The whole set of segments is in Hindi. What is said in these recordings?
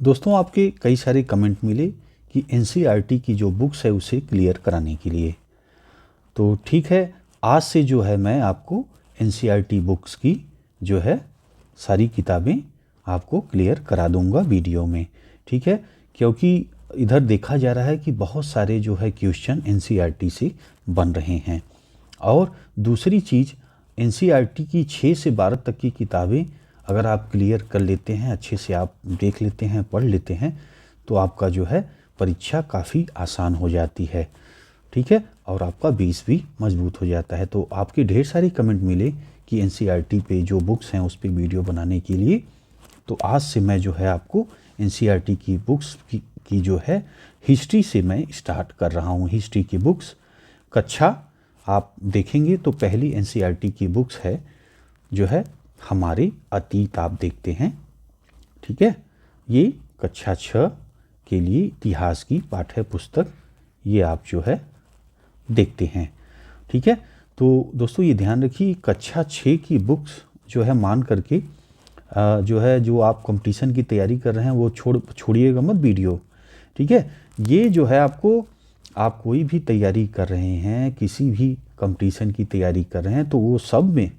दोस्तों आपके कई सारे कमेंट मिले कि एनसीईआरटी की जो बुक्स है उसे क्लियर कराने के लिए। तो ठीक है, आज से जो है मैं आपको एनसीईआरटी बुक्स की जो है सारी किताबें आपको क्लियर करा दूंगा वीडियो में। ठीक है, क्योंकि इधर देखा जा रहा है कि बहुत सारे जो है क्वेश्चन एनसीईआरटी से बन रहे हैं। और दूसरी चीज़, एनसीईआरटी की 6 से 12 तक की किताबें अगर आप क्लियर कर लेते हैं, अच्छे से आप देख लेते हैं, पढ़ लेते हैं, तो आपका जो है परीक्षा काफ़ी आसान हो जाती है। ठीक है, और आपका बेस भी मजबूत हो जाता है। तो आपके ढेर सारे कमेंट मिले कि एनसीईआरटी पे जो बुक्स हैं उस पर वीडियो बनाने के लिए। तो आज से मैं जो है आपको एनसीईआरटी की बुक्स की जो है हिस्ट्री से मैं स्टार्ट कर रहा हूँ। हिस्ट्री की बुक्स कक्षा आप देखेंगे तो पहली एनसीईआरटी की बुक्स है जो है हमारे अतीत, आप देखते हैं। ठीक है, ये कक्षा 6 के लिए इतिहास की पाठ्य पुस्तक ये आप जो है देखते हैं। ठीक है, तो दोस्तों ये ध्यान रखिए, कक्षा 6 की बुक्स जो है मान करके जो है जो आप कंपटीशन की तैयारी कर रहे हैं वो छोड़िएगा मत वीडियो। ठीक है, ये जो है आपको, आप कोई भी तैयारी कर रहे हैं, किसी भी कंपटीशन की तैयारी कर रहे हैं, तो वो सब में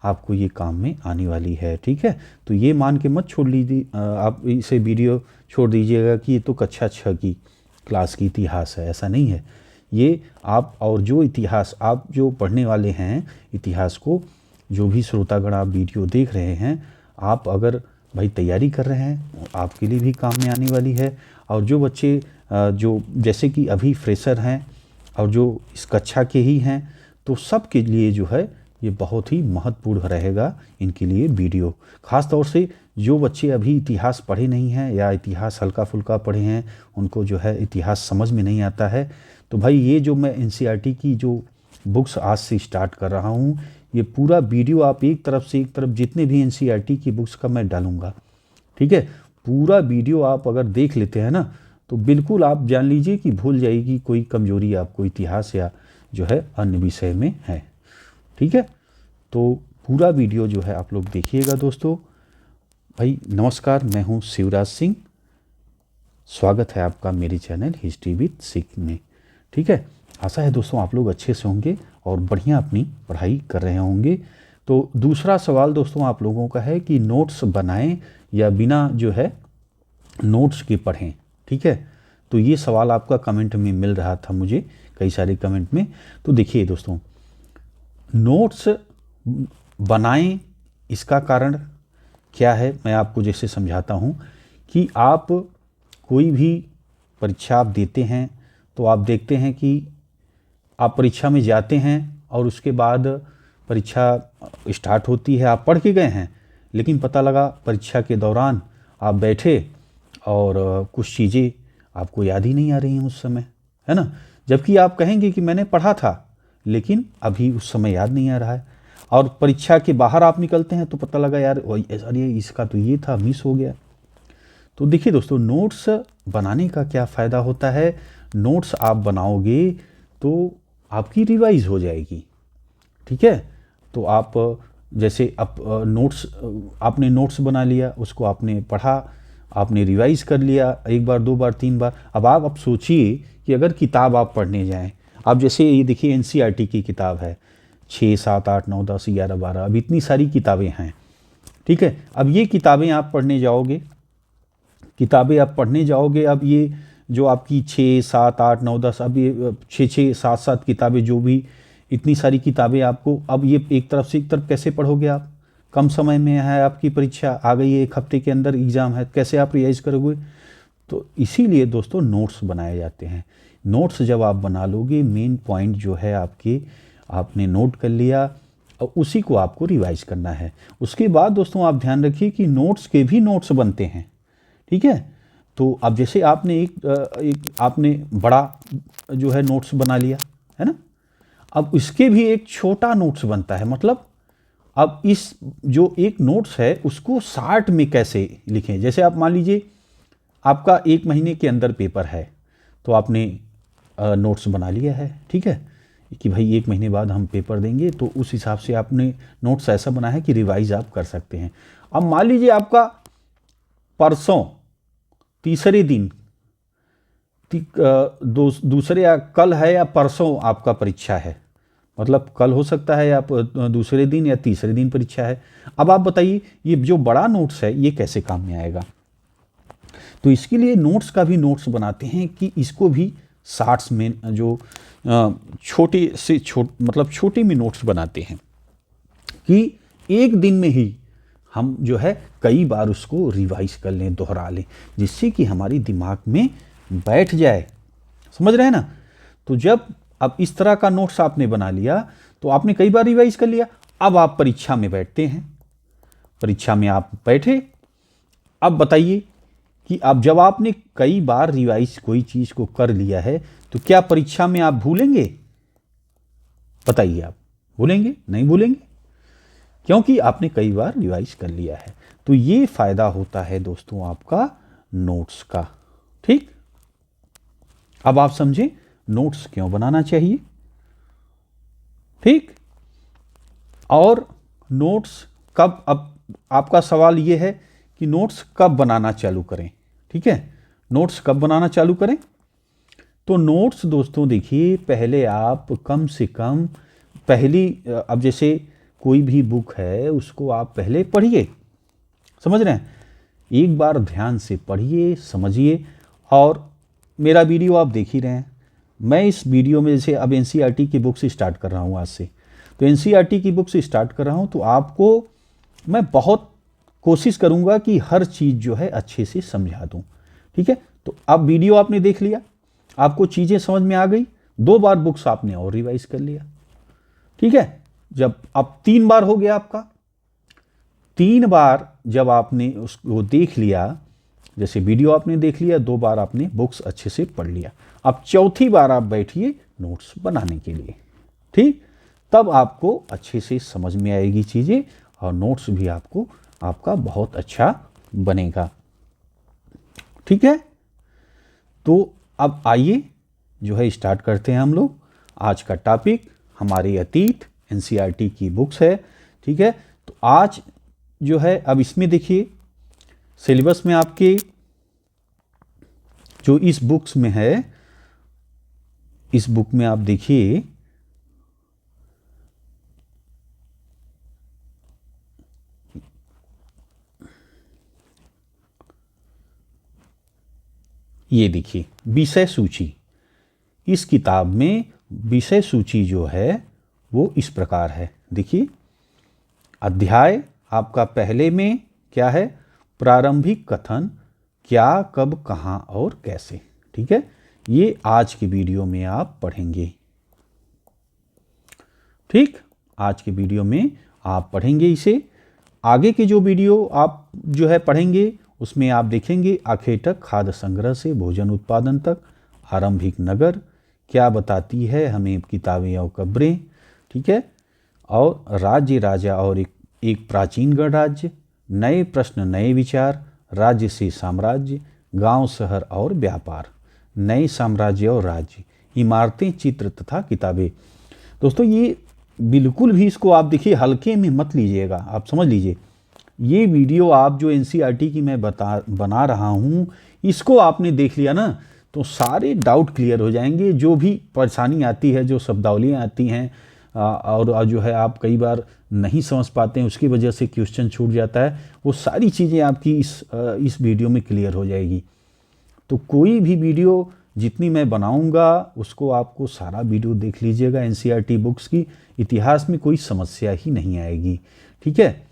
आपको ये काम में आने वाली है। ठीक है, तो ये मान के मत छोड़ लीजिए, आप इसे वीडियो छोड़ दीजिएगा कि ये तो कक्षा 6 की क्लास की इतिहास है। ऐसा नहीं है। ये आप और जो इतिहास आप जो पढ़ने वाले हैं, इतिहास को जो भी श्रोतागण आप वीडियो देख रहे हैं, आप अगर भाई तैयारी कर रहे हैं, आपके लिए भी काम में आने वाली है। और जो बच्चे जो जैसे कि अभी फ्रेशर हैं और जो इस कक्षा के ही हैं, तो सब के लिए जो है ये बहुत ही महत्वपूर्ण रहेगा इनके लिए वीडियो। ख़ास तौर से जो बच्चे अभी इतिहास पढ़े नहीं हैं या इतिहास हल्का फुल्का पढ़े हैं, उनको जो है इतिहास समझ में नहीं आता है, तो भाई ये जो मैं एनसीईआरटी की जो बुक्स आज से स्टार्ट कर रहा हूँ, ये पूरा वीडियो आप एक तरफ से एक तरफ जितने भी एनसीईआरटी की बुक्स का मैं डालूँगा। ठीक है, पूरा वीडियो आप अगर देख लेते हैं ना, तो बिल्कुल आप जान लीजिए कि भूल जाएगी कोई कमजोरी आपको इतिहास या जो है अन्य विषय में है। ठीक है, तो पूरा वीडियो जो है आप लोग देखिएगा दोस्तों। भाई नमस्कार, मैं हूं शिवराज सिंह। स्वागत है आपका मेरे चैनल हिस्ट्री विद सिख में। ठीक है, आशा है दोस्तों आप लोग अच्छे से होंगे और बढ़िया अपनी पढ़ाई कर रहे होंगे। तो दूसरा सवाल दोस्तों आप लोगों का है कि नोट्स बनाएं या बिना जो है नोट्स के पढ़ें। ठीक है, तो ये सवाल आपका कमेंट में मिल रहा था मुझे, कई सारे कमेंट में। तो देखिए दोस्तों, नोट्स बनाएं, इसका कारण क्या है मैं आपको जैसे समझाता हूं कि आप कोई भी परीक्षा आप देते हैं, तो आप देखते हैं कि आप परीक्षा में जाते हैं और उसके बाद परीक्षा स्टार्ट होती है, आप पढ़ के गए हैं, लेकिन पता लगा परीक्षा के दौरान आप बैठे और कुछ चीज़ें आपको याद ही नहीं आ रही हैं उस समय, है ना। जबकि आप कहेंगे कि मैंने पढ़ा था, लेकिन अभी उस समय याद नहीं आ रहा है। और परीक्षा के बाहर आप निकलते हैं तो पता लगा यार अरे इसका तो ये था, मिस हो गया। तो देखिए दोस्तों, नोट्स बनाने का क्या फ़ायदा होता है। नोट्स आप बनाओगे तो आपकी रिवाइज हो जाएगी। ठीक है, तो आप जैसे नोट्स आपने नोट्स बना लिया, उसको आपने पढ़ा, आपने रिवाइज कर लिया 1 बार 2 बार 3 बार। अब सोचिए कि अगर किताब आप पढ़ने जाएं, आप जैसे ये देखिए एनसीईआरटी की किताब है, 6, 7, 8, 9, 10, 11, 12, अब इतनी सारी किताबें हैं। ठीक है, अब ये किताबें आप पढ़ने जाओगे, अब ये जो आपकी 6, 7, 8, 9, 10, अब ये 6, 7 किताबें, जो भी इतनी सारी किताबें आपको, अब ये एक तरफ से एक तरफ कैसे पढ़ोगे आप। कम समय में है, आपकी परीक्षा आ गई है, 1 हफ्ते के अंदर एग्ज़ाम है, कैसे आप रिवाइज करोगे। तो इसीलिए दोस्तों नोट्स बनाए जाते हैं। नोट्स जब आप बना लोगे, मेन पॉइंट जो है आपके आपने नोट कर लिया और उसी को आपको रिवाइज करना है। उसके बाद दोस्तों आप ध्यान रखिए कि नोट्स के भी नोट्स बनते हैं। ठीक है, तो अब जैसे आपने आपने बड़ा जो है नोट्स बना लिया, है ना, अब इसके भी एक छोटा नोट्स बनता है। मतलब अब इस जो एक नोट्स है उसको शार्ट में कैसे लिखें। जैसे आप मान लीजिए आपका 1 महीने के अंदर पेपर है, तो आपने नोट्स बना लिया है। ठीक है, कि भाई 1 महीने बाद हम पेपर देंगे, तो उस हिसाब से आपने नोट्स ऐसा बना है कि रिवाइज आप कर सकते हैं। अब मान लीजिए आपका परसों तीसरे दिन दूसरे या कल है या परसों आपका परीक्षा है, मतलब कल हो सकता है या दूसरे दिन या तीसरे दिन परीक्षा है। अब आप बताइए ये जो बड़ा नोट्स है ये कैसे काम में आएगा। तो इसके लिए नोट्स का भी नोट्स बनाते हैं कि इसको भी शार्ट्स में जो छोटे से मतलब छोटे में नोट्स बनाते हैं कि एक दिन में ही हम जो है कई बार उसको रिवाइज कर लें, दोहरा लें, जिससे कि हमारी दिमाग में बैठ जाए। समझ रहे हैं ना। तो जब अब इस तरह का नोट्स आपने बना लिया तो आपने कई बार रिवाइज कर लिया। अब आप परीक्षा में बैठते हैं, परीक्षा में आप बैठे। अब बताइए कि अब जब आपने कई बार रिवाइज कोई चीज को कर लिया है तो क्या परीक्षा में आप भूलेंगे? बताइए, आप भूलेंगे? नहीं भूलेंगे, क्योंकि आपने कई बार रिवाइज कर लिया है। तो ये फायदा होता है दोस्तों आपका नोट्स का। ठीक, अब आप समझे नोट्स क्यों बनाना चाहिए। ठीक, और नोट्स कब, अब आपका सवाल ये है कि नोट्स कब बनाना चालू करें। ठीक है, नोट्स कब बनाना चालू करें। तो नोट्स दोस्तों देखिए, पहले आप कम से कम पहली, अब जैसे कोई भी बुक है उसको आप पहले पढ़िए, समझ रहे हैं, एक बार ध्यान से पढ़िए, समझिए। और मेरा वीडियो आप देख ही रहे हैं, मैं इस वीडियो में जैसे अब एनसीईआरटी की बुक से स्टार्ट कर रहा हूँ आज से, तो एनसीईआरटी की बुक से स्टार्ट कर रहा हूँ, तो आपको मैं बहुत कोशिश करूँगा कि हर चीज़ जो है अच्छे से समझा दूँ। ठीक है, तो अब वीडियो आपने देख लिया, आपको चीज़ें समझ में आ गई, 2 बार बुक्स आपने और रिवाइज कर लिया। ठीक है, जब अब 3 बार हो गया आपका, 3 बार जब आपने उसको देख लिया, जैसे वीडियो आपने देख लिया, 2 बार आपने बुक्स अच्छे से पढ़ लिया, अब चौथी बार आप बैठिए नोट्स बनाने के लिए। ठीक, तब आपको अच्छे से समझ में आएगी चीज़ें और नोट्स भी आपको आपका बहुत अच्छा बनेगा। ठीक है, तो अब आइए जो है स्टार्ट करते हैं हम लोग। आज का टॉपिक हमारे अतीत एनसीईआरटी की बुक्स है। ठीक है, तो आज जो है अब इसमें देखिए सिलेबस में आपके जो इस बुक्स में है, इस बुक में आप देखिए ये देखिए विषय सूची। इस किताब में विषय सूची जो है वो इस प्रकार है। देखिए अध्याय आपका पहले में क्या है, प्रारंभिक कथन, क्या, कब, कहाँ और कैसे। ठीक है, ये आज की वीडियो में आप पढ़ेंगे। ठीक, आज के वीडियो में आप पढ़ेंगे इसे। आगे के जो वीडियो आप जो है पढ़ेंगे उसमें आप देखेंगे आखेटक खाद्य संग्रह से भोजन उत्पादन तक, आरंभिक नगर, क्या बताती है हमें किताबें और कब्रें। ठीक है, और राज्य, राजा और एक प्राचीन गणराज्य, नए प्रश्न नए विचार, राज्य से साम्राज्य, गांव शहर और व्यापार, नए साम्राज्य और राज्य, इमारतें, चित्र तथा किताबें। दोस्तों ये बिल्कुल भी इसको आप देखिए हल्के में मत लीजिएगा, आप समझ लीजिए ये वीडियो आप जो एनसीईआरटी की मैं बना रहा हूँ, इसको आपने देख लिया ना तो सारे डाउट क्लियर हो जाएंगे। जो भी परेशानी आती है, जो शब्दावलियाँ आती हैं और जो है आप कई बार नहीं समझ पाते हैं, उसकी वजह से क्वेश्चन छूट जाता है, वो सारी चीज़ें आपकी इस वीडियो में क्लियर हो जाएगी। तो कोई भी वीडियो जितनी मैं बनाऊंगा उसको आपको सारा वीडियो देख लीजिएगा। एनसीईआरटी बुक्स की इतिहास में कोई समस्या ही नहीं आएगी। ठीक है,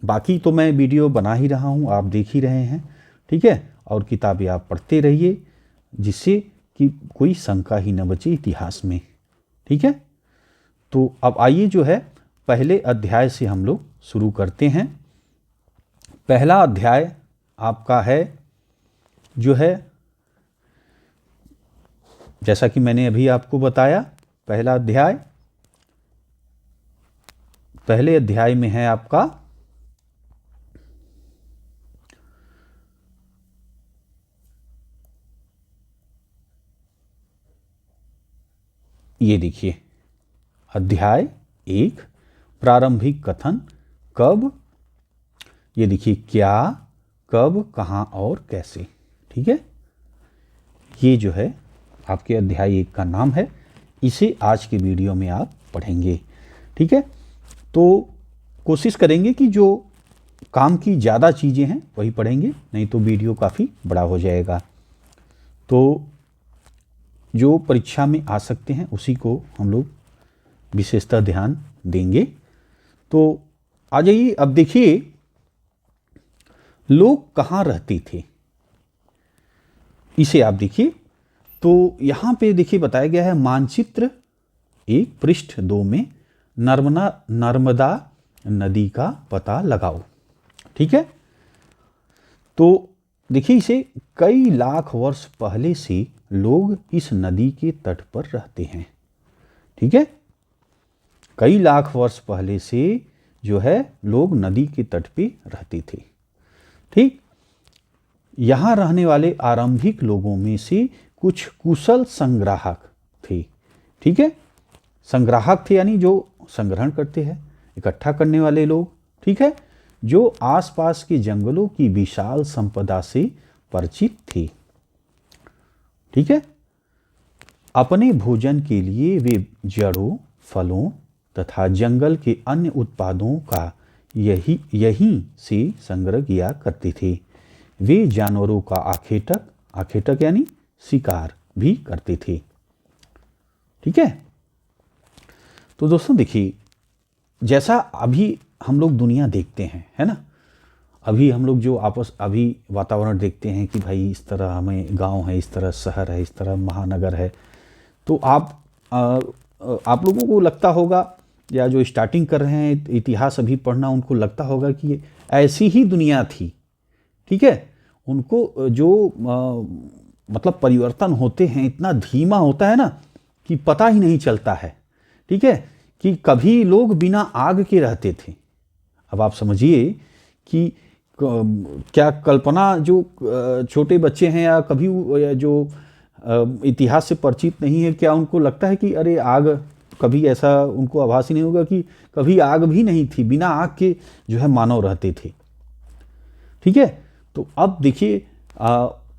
बाकी तो मैं वीडियो बना ही रहा हूँ, आप देख ही रहे हैं। ठीक है, और किताबें आप पढ़ते रहिए जिससे कि कोई शंका ही न बचे इतिहास में। ठीक है, तो अब आइए जो है पहले अध्याय से हम लोग शुरू करते हैं। पहला अध्याय आपका है जो है, जैसा कि मैंने अभी आपको बताया, पहला अध्याय, पहले अध्याय में है आपका ये देखिए अध्याय 1 प्रारंभिक कथन, कब, ये देखिए क्या, कब, कहाँ और कैसे। ठीक है, ये जो है आपके अध्याय 1 का नाम है। इसे आज के वीडियो में आप पढ़ेंगे। ठीक है, तो कोशिश करेंगे कि जो काम की ज़्यादा चीज़ें हैं वही पढ़ेंगे, नहीं तो वीडियो काफ़ी बड़ा हो जाएगा। तो जो परीक्षा में आ सकते हैं उसी को हम लोग विशेषतः ध्यान देंगे। तो आ जाइए, अब देखिए लोग कहाँ रहते थे, इसे आप देखिए। तो यहाँ पे देखिए बताया गया है मानचित्र 1 पृष्ठ 2 में नर्मदा नदी का पता लगाओ। ठीक है, तो देखिए इसे कई लाख वर्ष पहले से लोग इस नदी के तट पर रहते हैं। ठीक है, कई लाख वर्ष पहले से जो है लोग नदी के तट पे रहते थे। ठीक, यहाँ रहने वाले आरंभिक लोगों में से कुछ कुशल संग्राहक थे। ठीक है, संग्राहक थे यानी जो संग्रहण करते हैं, इकट्ठा करने वाले लोग। ठीक है, जो आसपास के जंगलों की विशाल संपदा से परिचित थे। ठीक है, अपने भोजन के लिए वे जड़ों, फलों तथा जंगल के अन्य उत्पादों का यहीं से संग्रह किया करते थे। वे जानवरों का आखेटक यानी शिकार भी करते थे। ठीक है, तो दोस्तों देखिए, जैसा अभी हम लोग दुनिया देखते हैं, है ना, अभी हम लोग जो अभी वातावरण देखते हैं कि भाई इस तरह हमें गांव है, इस तरह शहर है, इस तरह महानगर है, तो आप लोगों को लगता होगा, या जो स्टार्टिंग कर रहे हैं इतिहास अभी पढ़ना, उनको लगता होगा कि ये ऐसी ही दुनिया थी। ठीक है, उनको जो मतलब परिवर्तन होते हैं इतना धीमा होता है ना कि पता ही नहीं चलता है। ठीक है, कि कभी लोग बिना आग के रहते थे। अब आप समझिए कि क्या कल्पना, जो छोटे बच्चे हैं या कभी जो इतिहास से परिचित नहीं है, क्या उनको लगता है कि अरे आग, कभी ऐसा उनको आभास ही नहीं होगा कि कभी आग भी नहीं थी, बिना आग के जो है मानव रहते थे। ठीक है, तो अब देखिए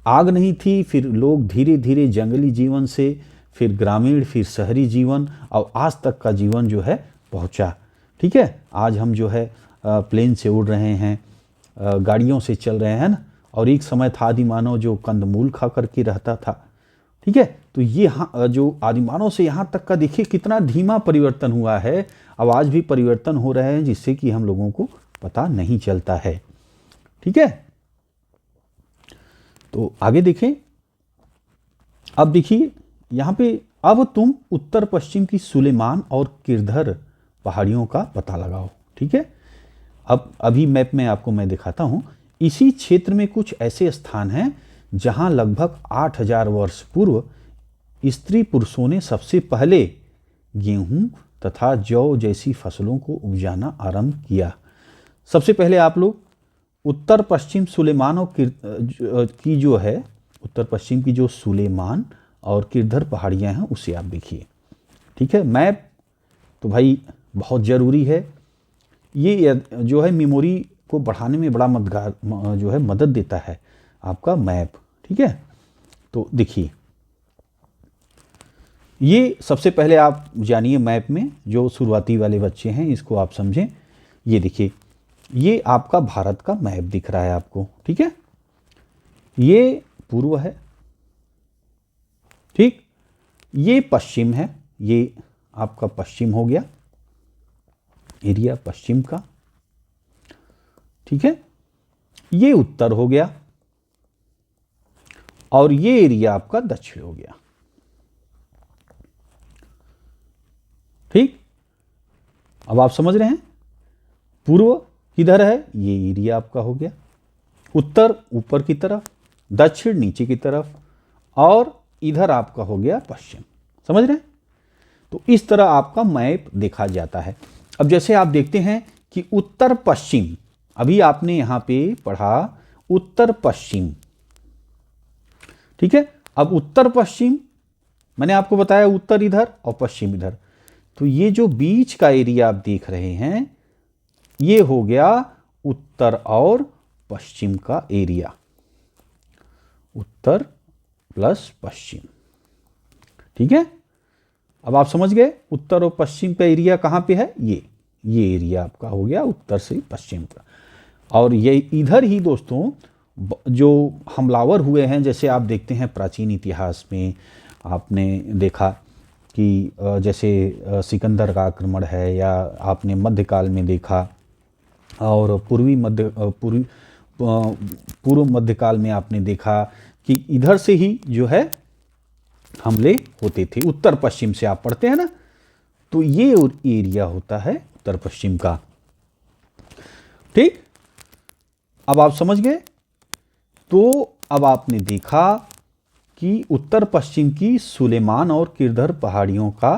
आग नहीं थी, फिर लोग धीरे धीरे जंगली जीवन से फिर ग्रामीण, फिर शहरी जीवन, और आज तक का जीवन जो है पहुंचा। ठीक है, आज हम जो है प्लेन से उड़ रहे हैं, गाड़ियों से चल रहे हैं ना, और एक समय था आदिमानव जो कंदमूल खा करके रहता था। ठीक है, तो ये जो आदिमानव से यहाँ तक का देखिए कितना धीमा परिवर्तन हुआ है। अब आज भी परिवर्तन हो रहे हैं जिससे कि हम लोगों को पता नहीं चलता है। ठीक है, तो आगे देखें। अब देखिए यहाँ पे, अब तुम उत्तर पश्चिम की सुलेमान और किरधर पहाड़ियों का पता लगाओ। ठीक है, अब अभी मैप में आपको मैं दिखाता हूँ। इसी क्षेत्र में कुछ ऐसे स्थान हैं जहाँ लगभग 8000 वर्ष पूर्व स्त्री पुरुषों ने सबसे पहले गेहूं तथा जौ जैसी फसलों को उपजाना आरंभ किया। सबसे पहले आप लोग उत्तर पश्चिम सुलेमान और की जो है, उत्तर पश्चिम की जो सुलेमान और किरधर पहाड़ियाँ हैं उसे आप देखिए। ठीक है, मैप तो भाई बहुत ज़रूरी है। ये जो है मेमोरी को बढ़ाने में बड़ा मददगार जो है मदद देता है आपका मैप। ठीक है, तो देखिए ये सबसे पहले आप जानिए मैप में, जो शुरुआती वाले बच्चे हैं इसको आप समझें। ये देखिए, ये आपका भारत का मैप दिख रहा है आपको। ठीक है, ये पूर्व है। ठीक, ये पश्चिम है, ये आपका पश्चिम हो गया, एरिया पश्चिम का। ठीक है, ये उत्तर हो गया, और ये एरिया आपका दक्षिण हो गया। ठीक, अब आप समझ रहे हैं पूर्व किधर है, ये एरिया आपका हो गया, उत्तर ऊपर की तरफ, दक्षिण नीचे की तरफ, और इधर आपका हो गया पश्चिम। समझ रहे हैं? तो इस तरह आपका मैप देखा जाता है। अब जैसे आप देखते हैं कि उत्तर पश्चिम, अभी आपने यहां पे पढ़ा उत्तर पश्चिम। ठीक है, अब उत्तर पश्चिम मैंने आपको बताया, उत्तर इधर और पश्चिम इधर, तो ये जो बीच का एरिया आप देख रहे हैं ये हो गया उत्तर और पश्चिम का एरिया। उत्तर प्लस पश्चिम। ठीक है, अब आप समझ गए उत्तर और पश्चिम का एरिया कहाँ पे है, ये एरिया आपका हो गया उत्तर से पश्चिम का। और ये इधर ही दोस्तों जो हमलावर हुए हैं, जैसे आप देखते हैं प्राचीन इतिहास में आपने देखा कि जैसे सिकंदर का आक्रमण है, या आपने मध्यकाल में देखा, और पूर्व मध्यकाल में आपने देखा कि इधर से ही जो है हमले होते थे, उत्तर पश्चिम से आप पढ़ते हैं ना, तो ये एरिया होता है उत्तर पश्चिम का। ठीक, अब आप समझ गए। तो अब आपने देखा कि उत्तर पश्चिम की सुलेमान और किरधर पहाड़ियों का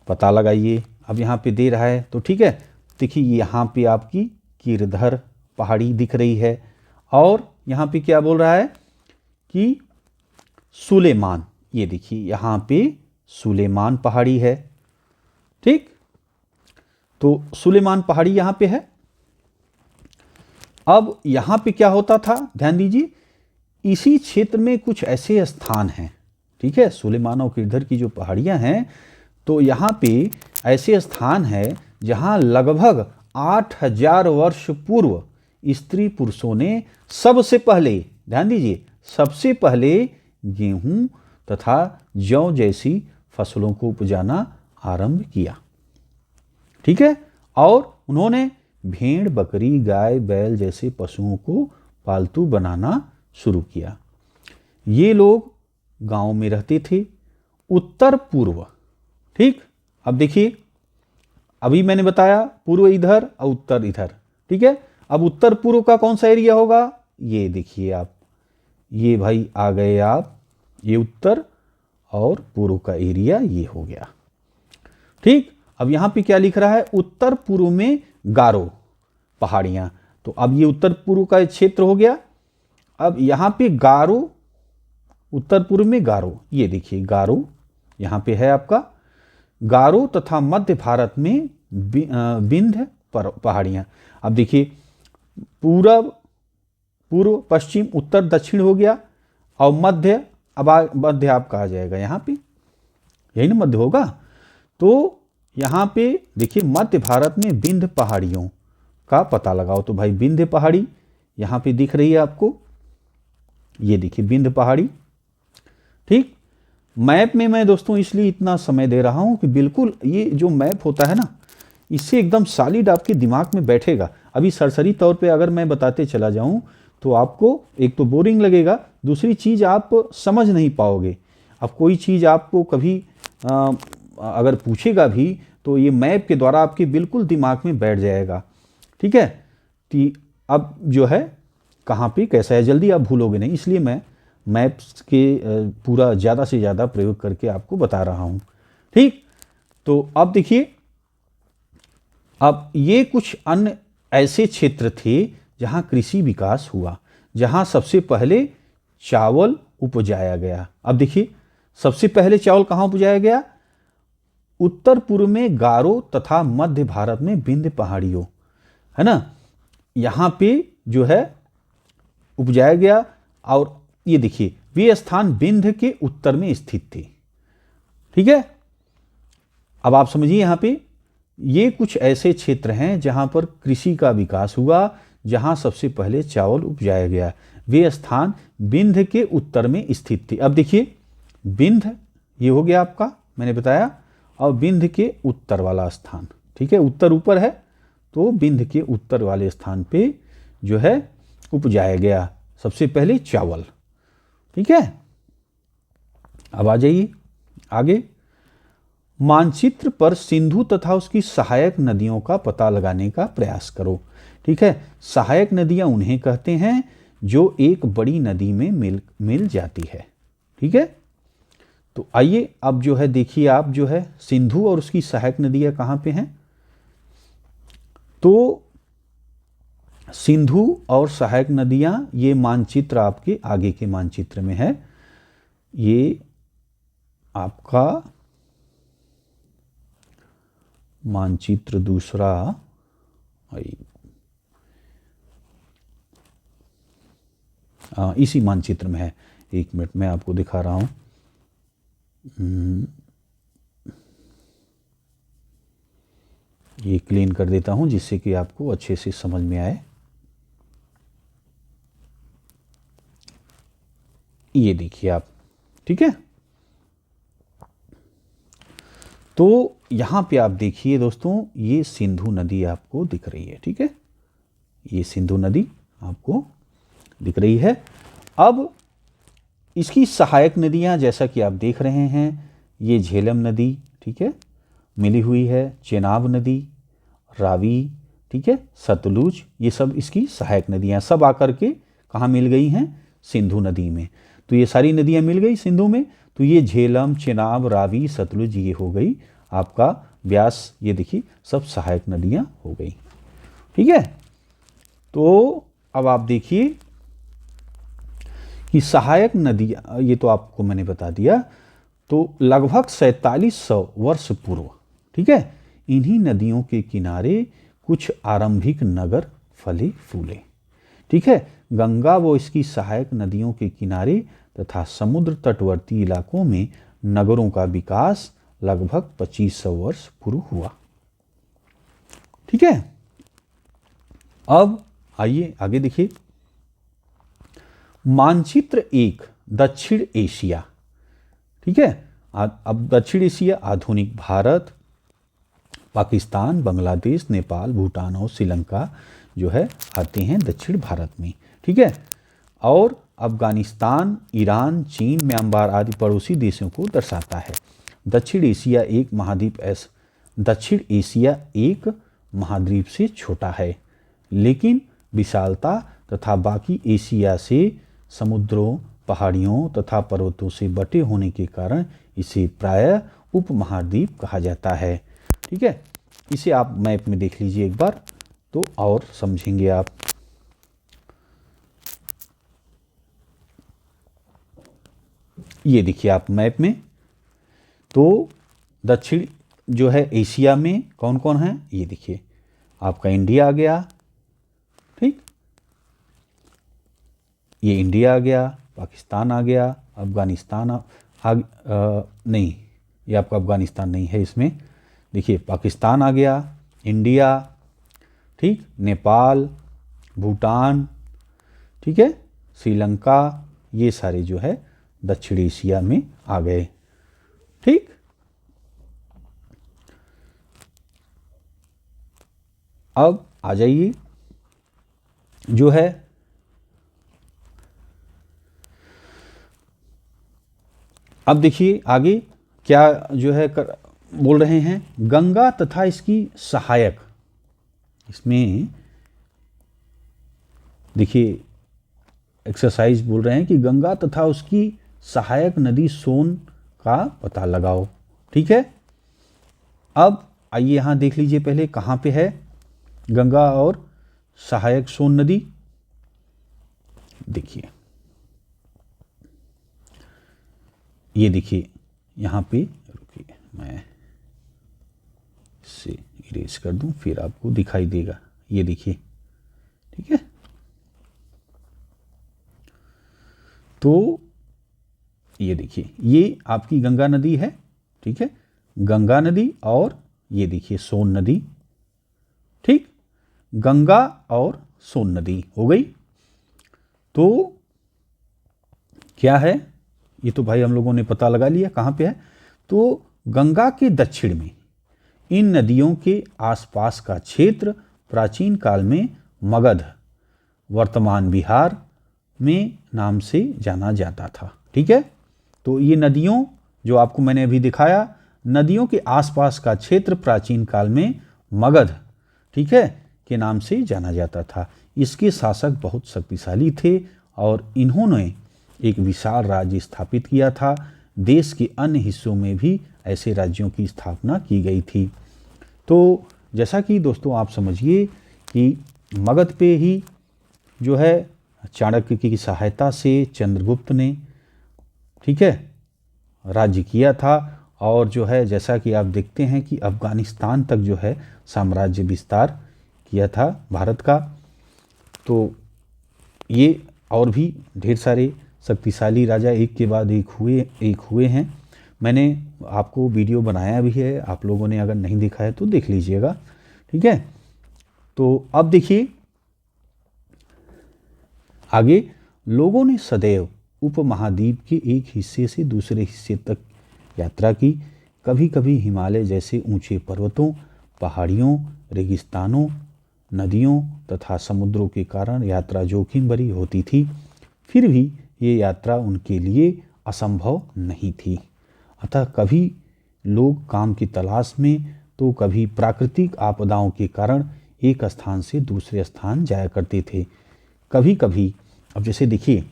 पता लगाइए। अब यहाँ पे दे रहा है, तो ठीक है, देखिए यहाँ पे आपकी किरधर पहाड़ी दिख रही है, और यहाँ पे क्या बोल रहा है कि सुलेमान, ये देखिए यहाँ पे सुलेमान पहाड़ी है। ठीक, तो सुलेमान पहाड़ी यहाँ पे है। अब यहाँ पे क्या होता था, ध्यान दीजिए, इसी क्षेत्र में कुछ ऐसे स्थान हैं, ठीक है, सुलेमान और किरधर की जो पहाड़ियाँ हैं, तो यहाँ पे ऐसे स्थान हैं जहाँ लगभग 8000 वर्ष पूर्व स्त्री पुरुषों ने सबसे पहले, ध्यान दीजिए, सबसे पहले गेहूं तथा जौ जैसी फसलों को उपजाना आरंभ किया। ठीक है, और उन्होंने भेड़, बकरी, गाय, बैल जैसे पशुओं को पालतू बनाना शुरू किया। ये लोग गांव में रहते थे, उत्तर पूर्व। ठीक, अब देखिए, अभी मैंने बताया पूर्व इधर और उत्तर इधर। ठीक है, अब उत्तर पूर्व का कौन सा एरिया होगा, ये देखिए आप, ये भाई आ गए आप, ये उत्तर और पूर्व का एरिया ये हो गया। ठीक, अब यहां पे क्या लिख रहा है, उत्तर पूर्व में गारो पहाड़ियां, तो अब ये उत्तर पूर्व का क्षेत्र हो गया। अब यहां पे गारो, उत्तर पूर्व में गारो, ये देखिए गारो यहां पे है आपका, गारो तथा मध्य भारत में विंध्य पहाड़ियां। अब देखिए पूरब, पूर्व, पश्चिम, उत्तर, दक्षिण हो गया, और मध्य, अब मध्य आपका आ जाएगा यहाँ पे, यही ना मध्य होगा। तो यहाँ पे देखिए मध्य भारत में विंध्य पहाड़ियों का पता लगाओ, तो भाई विंध्य पहाड़ी यहाँ पे दिख रही है आपको, ये देखिए विंध्य पहाड़ी। ठीक, मैप में मैं दोस्तों इसलिए इतना समय दे रहा हूँ कि बिल्कुल ये जो मैप होता है ना, इससे एकदम सॉलिड आपके दिमाग में बैठेगा। अभी सरसरी तौर पे अगर मैं बताते चला जाऊँ तो आपको एक तो बोरिंग लगेगा, दूसरी चीज़ आप समझ नहीं पाओगे। अब कोई चीज़ आपको कभी अगर पूछेगा भी तो ये मैप के द्वारा आपके बिल्कुल दिमाग में बैठ जाएगा। ठीक है, तो अब जो है कहाँ पे कैसा है जल्दी आप भूलोगे नहीं, इसलिए मैं मैप्स के पूरा ज़्यादा से ज़्यादा प्रयोग करके आपको बता रहा हूँ। ठीक, तो अब देखिए, अब ये कुछ अन्य ऐसे क्षेत्र थे जहाँ कृषि विकास हुआ, जहाँ सबसे पहले चावल उपजाया गया। अब देखिए सबसे पहले चावल कहाँ उपजाया गया, उत्तर पूर्व में गारो तथा मध्य भारत में विंध्य पहाड़ियों, है ना, यहाँ पे जो है उपजाया गया। और ये देखिए वे स्थान विंध्य के उत्तर में स्थित थे। ठीक है, अब आप समझिए यहाँ पे ये कुछ ऐसे क्षेत्र हैं जहाँ पर कृषि का विकास हुआ, जहाँ सबसे पहले चावल उपजाया गया। वे स्थान विंध्य के उत्तर में स्थित थे। अब देखिए विंध्य ये हो गया आपका, मैंने बताया, और विंध्य के उत्तर वाला स्थान, ठीक है, उत्तर ऊपर है तो विंध्य के उत्तर वाले स्थान पे जो है उपजाया गया सबसे पहले चावल। ठीक है, अब आ जाइए आगे। मानचित्र पर सिंधु तथा उसकी सहायक नदियों का पता लगाने का प्रयास करो। ठीक है, सहायक नदियां उन्हें कहते हैं जो एक बड़ी नदी में मिल जाती है। ठीक है, तो आइए अब जो है देखिए आप जो है सिंधु और उसकी सहायक नदियां कहाँ पे हैं। तो सिंधु और सहायक नदियां, ये मानचित्र आपके आगे के मानचित्र में है, ये आपका मानचित्र दूसरा, इसी मानचित्र में है। एक मिनट में आपको दिखा रहा हूँ। ये क्लीन कर देता हूँ जिससे कि आपको अच्छे से समझ में आए। ये देखिए आप, ठीक है। तो यहाँ पे आप देखिए दोस्तों, ये सिंधु नदी आपको दिख रही है, ठीक है। ये सिंधु नदी आपको दिख रही है। अब इसकी सहायक नदियाँ जैसा कि आप देख रहे हैं, ये झेलम नदी, ठीक है, मिली हुई है, चेनाब नदी, रावी, ठीक है, सतलुज, ये सब इसकी सहायक नदियाँ सब आकर के कहाँ मिल गई हैं? सिंधु नदी में। तो ये सारी नदियाँ मिल गई सिंधु में। तो ये झेलम, चेनाब, रावी, सतलुज ये हो गई आपका व्यास, ये देखिए सब सहायक नदियाँ हो गई, ठीक है। तो अब आप देखिए कि सहायक नदियाँ, ये तो आपको मैंने बता दिया। तो लगभग 4700 वर्ष पूर्व, ठीक है, इन्हीं नदियों के किनारे कुछ आरंभिक नगर फले फूले, ठीक है। गंगा व इसकी सहायक नदियों के किनारे तथा समुद्र तटवर्ती इलाकों में नगरों का विकास लगभग 2500 वर्ष पूर्व हुआ, ठीक है। अब आइए आगे देखिए। मानचित्र 1, दक्षिण एशिया, ठीक है। अब दक्षिण एशिया आधुनिक भारत, पाकिस्तान, बांग्लादेश, नेपाल, भूटान और श्रीलंका जो है आते हैं दक्षिण भारत में, ठीक है। और अफगानिस्तान, ईरान, चीन, म्यांमार आदि पड़ोसी देशों को दर्शाता है। दक्षिण एशिया एक महाद्वीप से छोटा है, लेकिन विशालता तथा बाकी एशिया से समुद्रों, पहाड़ियों तथा पर्वतों से बटे होने के कारण इसे प्रायः उपमहाद्वीप कहा जाता है, ठीक है। इसे आप मैप में देख लीजिए एक बार तो और समझेंगे आप। ये देखिए आप मैप में, तो दक्षिण जो है एशिया में कौन कौन है, ये देखिए आपका इंडिया आ गया, ठीक, ये इंडिया आ गया, पाकिस्तान आ गया, अफगानिस्तान नहीं, ये आपका अफगानिस्तान नहीं है इसमें, देखिए पाकिस्तान आ गया, इंडिया, ठीक, नेपाल, भूटान, ठीक है, श्रीलंका, ये सारे जो है दक्षिण एशिया में आ गए, ठीक। अब आ जाइए जो है अब देखिए आगे क्या जो है बोल रहे हैं, गंगा तथा इसकी सहायक, इसमें देखिए एक्सरसाइज बोल रहे हैं कि गंगा तथा उसकी सहायक नदी सोन का पता लगाओ, ठीक है। अब आइए यहाँ देख लीजिए पहले कहाँ पे है गंगा और सहायक सोन नदी। देखिए ये देखिए यहाँ पे, रुकिए मैं इसे इरेज कर दूं फिर आपको दिखाई देगा। ये देखिए, ठीक है। तो ये देखिए ये आपकी गंगा नदी है, ठीक है, गंगा नदी, और ये देखिए सोन नदी, ठीक, गंगा और सोन नदी हो गई। तो क्या है, ये तो भाई हम लोगों ने पता लगा लिया कहाँ पे है। तो गंगा के दक्षिण में इन नदियों के आसपास का क्षेत्र प्राचीन काल में मगध, वर्तमान बिहार में नाम से जाना जाता था, ठीक है। तो ये नदियों जो आपको मैंने अभी दिखाया, नदियों के आसपास का क्षेत्र प्राचीन काल में मगध, ठीक है, के नाम से जाना जाता था। इसके शासक बहुत शक्तिशाली थे और इन्होंने एक विशाल राज्य स्थापित किया था। देश के अन्य हिस्सों में भी ऐसे राज्यों की स्थापना की गई थी। तो जैसा कि दोस्तों आप समझिए कि मगध पे ही जो है चाणक्य की सहायता से चंद्रगुप्त ने, ठीक है, राज्य किया था। और जो है जैसा कि आप देखते हैं कि अफगानिस्तान तक जो है साम्राज्य विस्तार किया था भारत का। तो ये और भी ढेर सारे शक्तिशाली राजा एक के बाद एक हुए हैं। मैंने आपको वीडियो बनाया भी है, आप लोगों ने अगर नहीं देखा है तो देख लीजिएगा। ठीक है, तो अब देखिए आगे, लोगों ने सदैव उपमहाद्वीप के एक हिस्से से दूसरे हिस्से तक यात्रा की। कभी कभी हिमालय जैसे ऊंचे पर्वतों, पहाड़ियों, रेगिस्तानों, नदियों तथा समुद्रों के कारण यात्रा जोखिम भरी होती थी। फिर भी ये यात्रा उनके लिए असंभव नहीं थी। अतः कभी लोग काम की तलाश में तो कभी प्राकृतिक आपदाओं के कारण एक स्थान से दूसरे स्थान जाया करते थे। कभी कभी, अब जैसे देखिए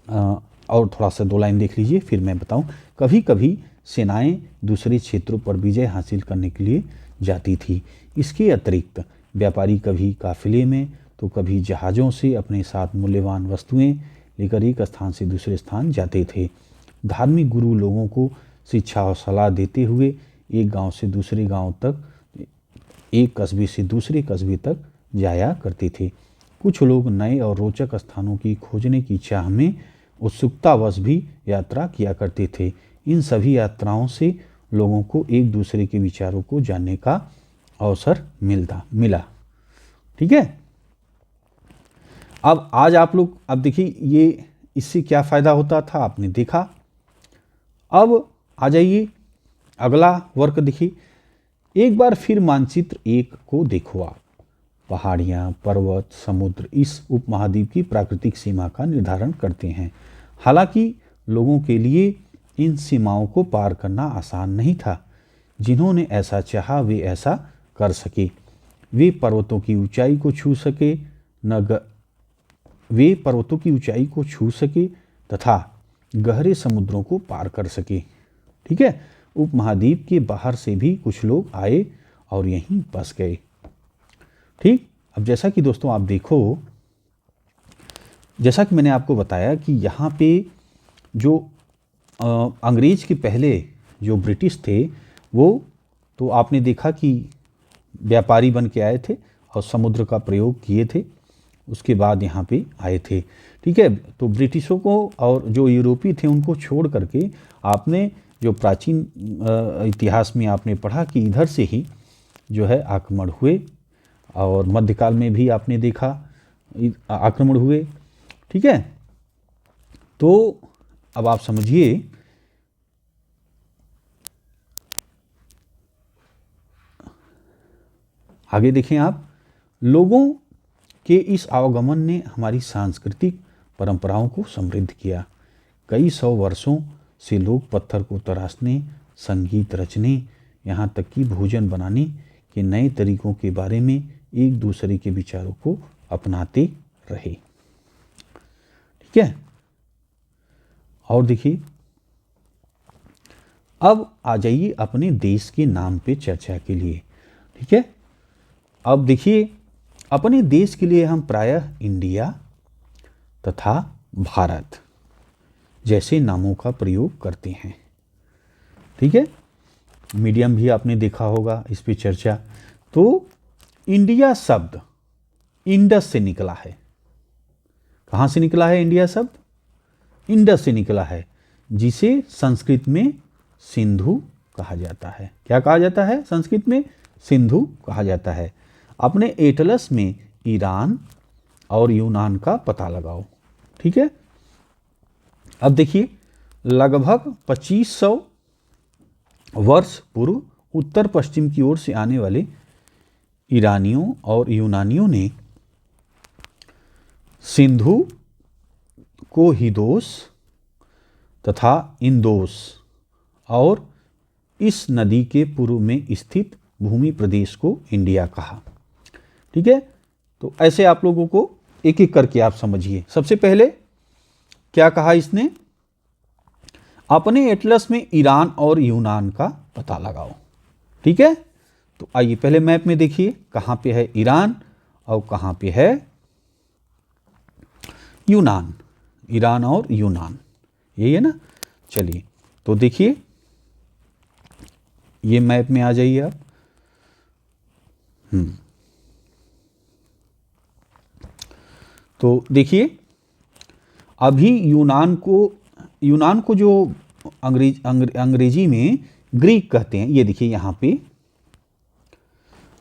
और थोड़ा सा 2 लाइन देख लीजिए फिर मैं बताऊं। कभी कभी सेनाएं दूसरे क्षेत्रों पर विजय हासिल करने के लिए जाती थी। इसके अतिरिक्त व्यापारी कभी काफिले में तो कभी जहाज़ों से अपने साथ मूल्यवान वस्तुएं लेकर एक स्थान से दूसरे स्थान जाते थे। धार्मिक गुरु लोगों को शिक्षा और सलाह देते हुए एक गांव से दूसरे गांव तक, एक कस्बे से दूसरे कस्बे तक जाया करते थे। कुछ लोग नए और रोचक स्थानों की खोजने की चाह में उत्सुकतावश भी यात्रा किया करते थे। इन सभी यात्राओं से लोगों को एक दूसरे के विचारों को जानने का अवसर मिला। ठीक है, अब आज आप लोग, अब देखिए ये इससे क्या फ़ायदा होता था आपने देखा। अब आ जाइए अगला वर्क देखिए। एक बार फिर मानचित्र 1 को देखो आप। पहाड़ियाँ, पर्वत, समुद्र इस उपमहाद्वीप की प्राकृतिक सीमा का निर्धारण करते हैं। हालांकि लोगों के लिए इन सीमाओं को पार करना आसान नहीं था। जिन्होंने ऐसा चाहा वे ऐसा कर सके। वे पर्वतों की ऊंचाई को छू सके वे पर्वतों की ऊंचाई को छू सके तथा गहरे समुद्रों को पार कर सके। ठीक है, उपमहाद्वीप के बाहर से भी कुछ लोग आए और यहीं बस गए। ठीक, अब जैसा कि दोस्तों आप देखो, जैसा कि मैंने आपको बताया कि यहाँ पे जो अंग्रेज के पहले जो ब्रिटिश थे वो तो आपने देखा कि व्यापारी बन के आए थे और समुद्र का प्रयोग किए थे, उसके बाद यहाँ पे आए थे। ठीक है, तो ब्रिटिशों को और जो यूरोपीय थे उनको छोड़ करके आपने जो प्राचीन इतिहास में आपने पढ़ा कि इधर से ही जो है आक्रमण हुए, और मध्यकाल में भी आपने देखा आक्रमण हुए। ठीक है, तो अब आप समझिए आगे देखें आप। लोगों के इस आवागमन ने हमारी सांस्कृतिक परंपराओं को समृद्ध किया। कई 100 वर्षों से लोग पत्थर को तराशने, संगीत रचने, यहाँ तक कि भोजन बनाने के नए तरीकों के बारे में एक दूसरे के विचारों को अपनाते रहे। ठीक है, और देखिए अब आ जाइए अपने देश के नाम पे चर्चा के लिए। ठीक है, अब देखिए अपने देश के लिए हम प्रायः इंडिया तथा भारत जैसे नामों का प्रयोग करते हैं। ठीक है, मीडियम भी आपने देखा होगा इस पे चर्चा। तो इंडिया शब्द इंडस से निकला है। कहाँ से निकला है इंडिया शब्द? इंडस से निकला है, जिसे संस्कृत में सिंधु कहा जाता है। क्या कहा जाता है संस्कृत में? सिंधु कहा जाता है। अपने एटलस में ईरान और यूनान का पता लगाओ। ठीक है, अब देखिए लगभग 2500 वर्ष पूर्व उत्तर पश्चिम की ओर से आने वाले ईरानियों और यूनानियों ने सिंधु को हिदोस तथा इंदोस और इस नदी के पूर्व में स्थित भूमि प्रदेश को इंडिया कहा। ठीक है, तो ऐसे आप लोगों को एक एक करके आप समझिए। सबसे पहले क्या कहा इसने? अपने एटलस में ईरान और यूनान का पता लगाओ। ठीक है, तो आइए पहले मैप में देखिए कहाँ पे है ईरान और कहाँ पे है यूनान। ईरान और यूनान यही है ना। चलिए तो देखिए ये मैप में आ जाइए आप। तो देखिए अभी यूनान को जो अंग्रेजी में ग्रीक कहते हैं। ये देखिए यहाँ पे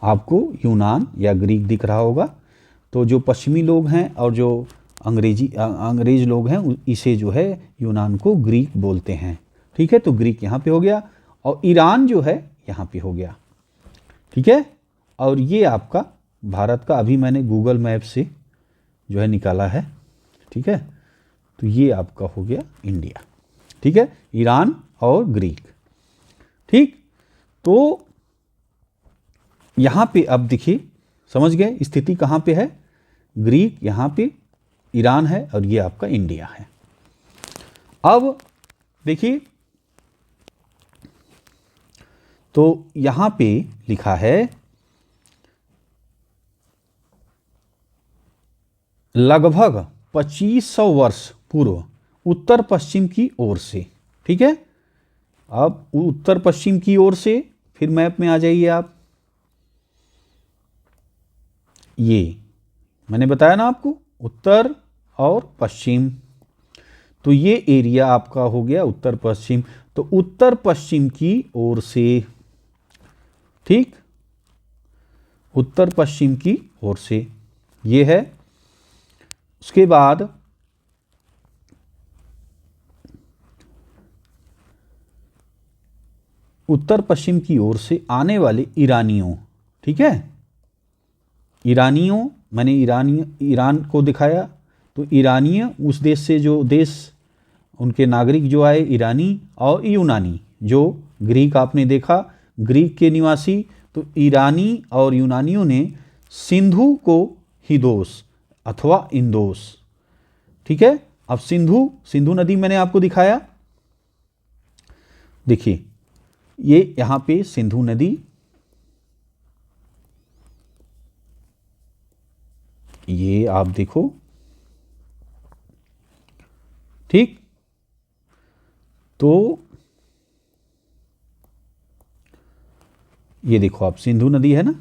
आपको यूनान या ग्रीक दिख रहा होगा। तो जो पश्चिमी लोग हैं और जो अंग्रेज लोग हैं इसे जो है यूनान को ग्रीक बोलते हैं। ठीक है, तो ग्रीक यहाँ पे हो गया और ईरान जो है यहाँ पे हो गया। ठीक है, और ये आपका भारत का अभी मैंने गूगल मैप से जो है निकाला है। ठीक है, तो ये आपका हो गया इंडिया। ठीक है, ईरान और ग्रीक। ठीक, तो यहाँ पे अब देखिए, समझ गए स्थिति कहाँ पे है। ग्रीक यहाँ पे, ईरान है और ये आपका इंडिया है। अब देखिए, तो यहाँ पे लिखा है लगभग 2500 वर्ष पूर्व उत्तर पश्चिम की ओर से। ठीक है, अब उत्तर पश्चिम की ओर से फिर मैप में आ जाइए आप। ये मैंने बताया ना आपको, उत्तर और पश्चिम, तो ये एरिया आपका हो गया उत्तर पश्चिम। तो उत्तर पश्चिम की ओर से, ठीक, उत्तर पश्चिम की ओर से ये है। उसके बाद उत्तर पश्चिम की ओर से आने वाले ईरानियों। ठीक है, ईरानियों, मैंने ईरान को दिखाया, तो ईरानीय उस देश से जो देश उनके नागरिक जो आए ईरानी, और यूनानी जो ग्रीक आपने देखा, ग्रीक के निवासी। तो ईरानी और यूनानियों ने सिंधु को हिदोस अथवा इंदोस। ठीक है, अब सिंधु नदी मैंने आपको दिखाया। देखिए ये यहां पे सिंधु नदी, ये आप देखो। ठीक, तो ये देखो आप, सिंधु नदी है ना।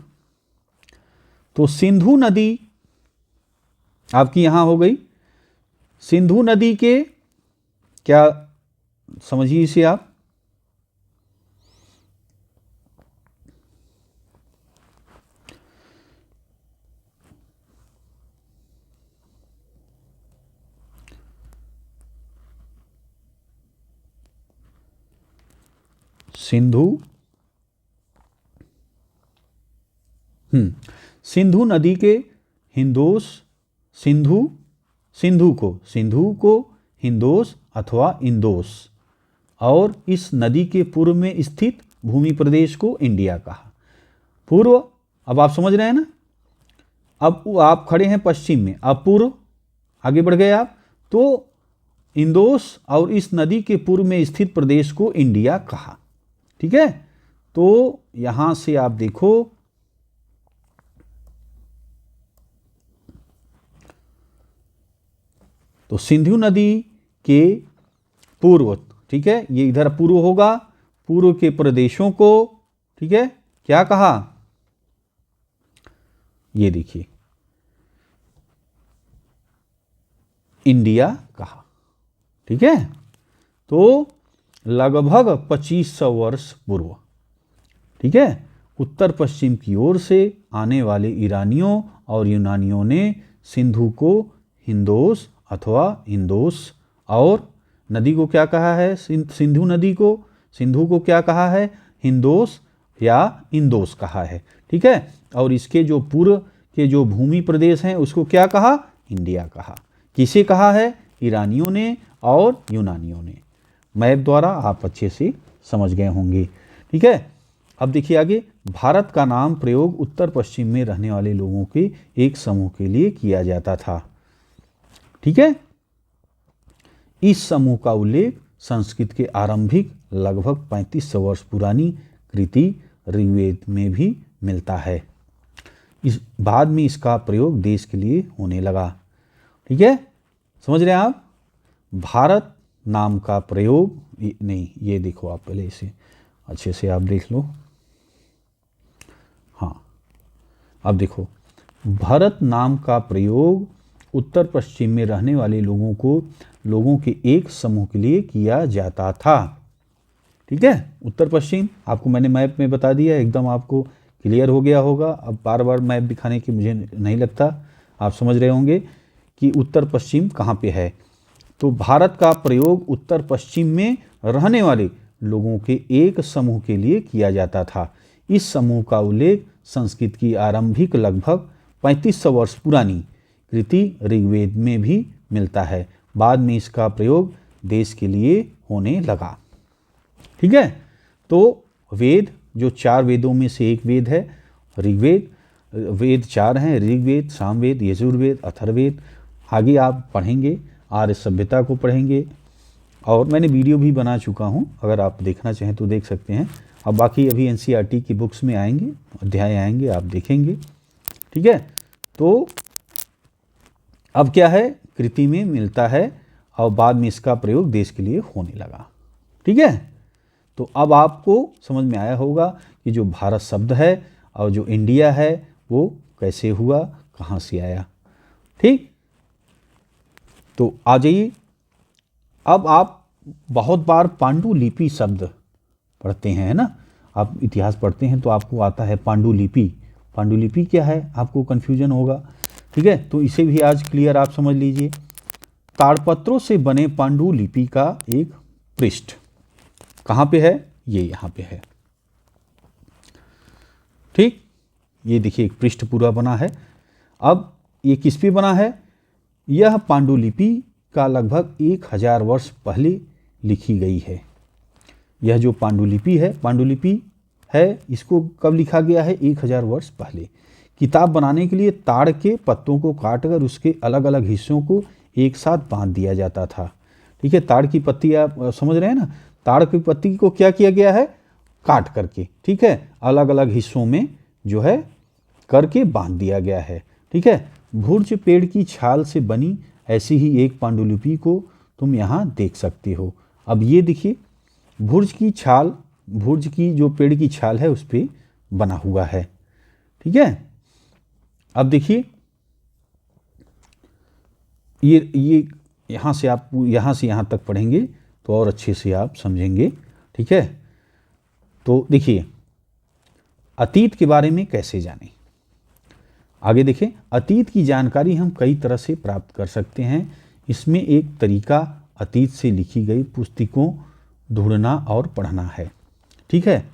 तो सिंधु नदी आपकी यहां हो गई। सिंधु नदी के क्या समझिए इसे आप, सिंधु नदी के हिंदोस, सिंधु को हिंदोस अथवा इंदोस, और इस नदी के पूर्व में स्थित भूमि प्रदेश को इंडिया कहा। पूर्व, अब आप समझ रहे हैं ना। अब आप खड़े हैं पश्चिम में, अब पूर्व आगे बढ़ गए आप, तो इंदोस और इस नदी के पूर्व में स्थित प्रदेश को इंडिया कहा। ठीक है, तो यहां से आप देखो, तो सिंधु नदी के पूर्व, ठीक है, ये इधर पूर्व होगा, पूर्व के प्रदेशों को, ठीक है, क्या कहा, ये देखिए इंडिया कहा। ठीक है, तो लगभग 2500 वर्ष पूर्व, ठीक है, उत्तर पश्चिम की ओर से आने वाले ईरानियों और यूनानियों ने सिंधु को हिंदोस अथवा इंदोस, और नदी को क्या कहा है, सिंधु को क्या कहा है, हिंदोस या इंदोस कहा है। ठीक है, और इसके जो पूर्व के जो भूमि प्रदेश हैं उसको क्या कहा, इंडिया कहा। किसे कहा है, ईरानियों ने और यूनानियों ने। मैप द्वारा आप अच्छे से समझ गए होंगे। ठीक है, अब देखिए आगे, भारत का नाम प्रयोग उत्तर पश्चिम में रहने वाले लोगों के एक समूह के लिए किया जाता था। ठीक है, इस समूह का उल्लेख संस्कृत के आरंभिक लगभग 3500 वर्ष पुरानी कृति ऋग्वेद में भी मिलता है। इस बाद में इसका प्रयोग देश के लिए होने लगा। ठीक है, समझ रहे हैं आप। भारत नाम का प्रयोग नहीं, ये देखो आप पहले इसे अच्छे से आप देख लो। हाँ, अब देखो, भारत नाम का प्रयोग उत्तर पश्चिम में रहने वाले लोगों को लोगों के एक समूह के लिए किया जाता था। ठीक है, उत्तर पश्चिम आपको मैंने मैप में बता दिया, एकदम आपको क्लियर हो गया होगा। अब बार बार मैप दिखाने की मुझे नहीं लगता, आप समझ रहे होंगे कि उत्तर पश्चिम कहाँ पे है। तो भारत का प्रयोग उत्तर पश्चिम में रहने वाले लोगों के एक समूह के लिए किया जाता था। इस समूह का उल्लेख संस्कृत की आरंभिक लगभग 3500 वर्ष पुरानी कृति ऋग्वेद में भी मिलता है। बाद में इसका प्रयोग देश के लिए होने लगा। ठीक है, तो वेद जो 4 वेदों में से एक वेद है ऋग्वेद, वेद 4 हैं, ऋग्वेद, सामवेद, यजुर्वेद, अथर्ववेद। आगे आप पढ़ेंगे, आर्य सभ्यता को पढ़ेंगे, और मैंने वीडियो भी बना चुका हूँ, अगर आप देखना चाहें तो देख सकते हैं। अब बाकी अभी एनसीईआरटी की बुक्स में आएंगे, अध्याय आएंगे, आप देखेंगे। ठीक है, तो अब क्या है, कृति में मिलता है और बाद में इसका प्रयोग देश के लिए होने लगा। ठीक है, तो अब आपको समझ में आया होगा कि जो भारत शब्द है और जो इंडिया है वो कैसे हुआ, कहाँ से आया। ठीक, तो आ जाइए। अब आप बहुत बार पांडुलिपि शब्द पढ़ते हैं, है ना, आप इतिहास पढ़ते हैं तो आपको आता है पांडुलिपि। पांडुलिपि क्या है, आपको कन्फ्यूजन होगा। ठीक है, तो इसे भी आज क्लियर आप समझ लीजिए। ताड़पत्रों से बने पांडुलिपि का एक पृष्ठ कहाँ पे है, ये यहाँ पे है। ठीक, ये देखिए एक पृष्ठ पूरा बना है। अब ये किस पे बना है, यह पांडुलिपि का लगभग 1000 वर्ष पहले लिखी गई है। यह जो पांडुलिपि है इसको कब लिखा गया है, 1000 वर्ष पहले। किताब बनाने के लिए ताड़ के पत्तों को काटकर उसके अलग अलग हिस्सों को एक साथ बांध दिया जाता था। ठीक है, ताड़ की पत्ती आप समझ रहे हैं ना, ताड़ की पत्ती को क्या किया गया है, काट करके, ठीक है, अलग अलग हिस्सों में जो है करके बांध दिया गया है। ठीक है, भुर्ज पेड़ की छाल से बनी ऐसी ही एक पांडुलिपि को तुम यहाँ देख सकते हो। अब ये देखिए भुर्ज की छाल, भुर्ज की जो पेड़ की छाल है उस पर बना हुआ है। ठीक है, अब देखिए ये यहाँ से आप यहाँ से यहाँ तक पढ़ेंगे तो और अच्छे से आप समझेंगे। ठीक है, तो देखिए अतीत के बारे में कैसे जानें, आगे देखें। अतीत की जानकारी हम कई तरह से प्राप्त कर सकते हैं। इसमें एक तरीका अतीत से लिखी गई पुस्तकों ढूंढना और पढ़ना है। ठीक है,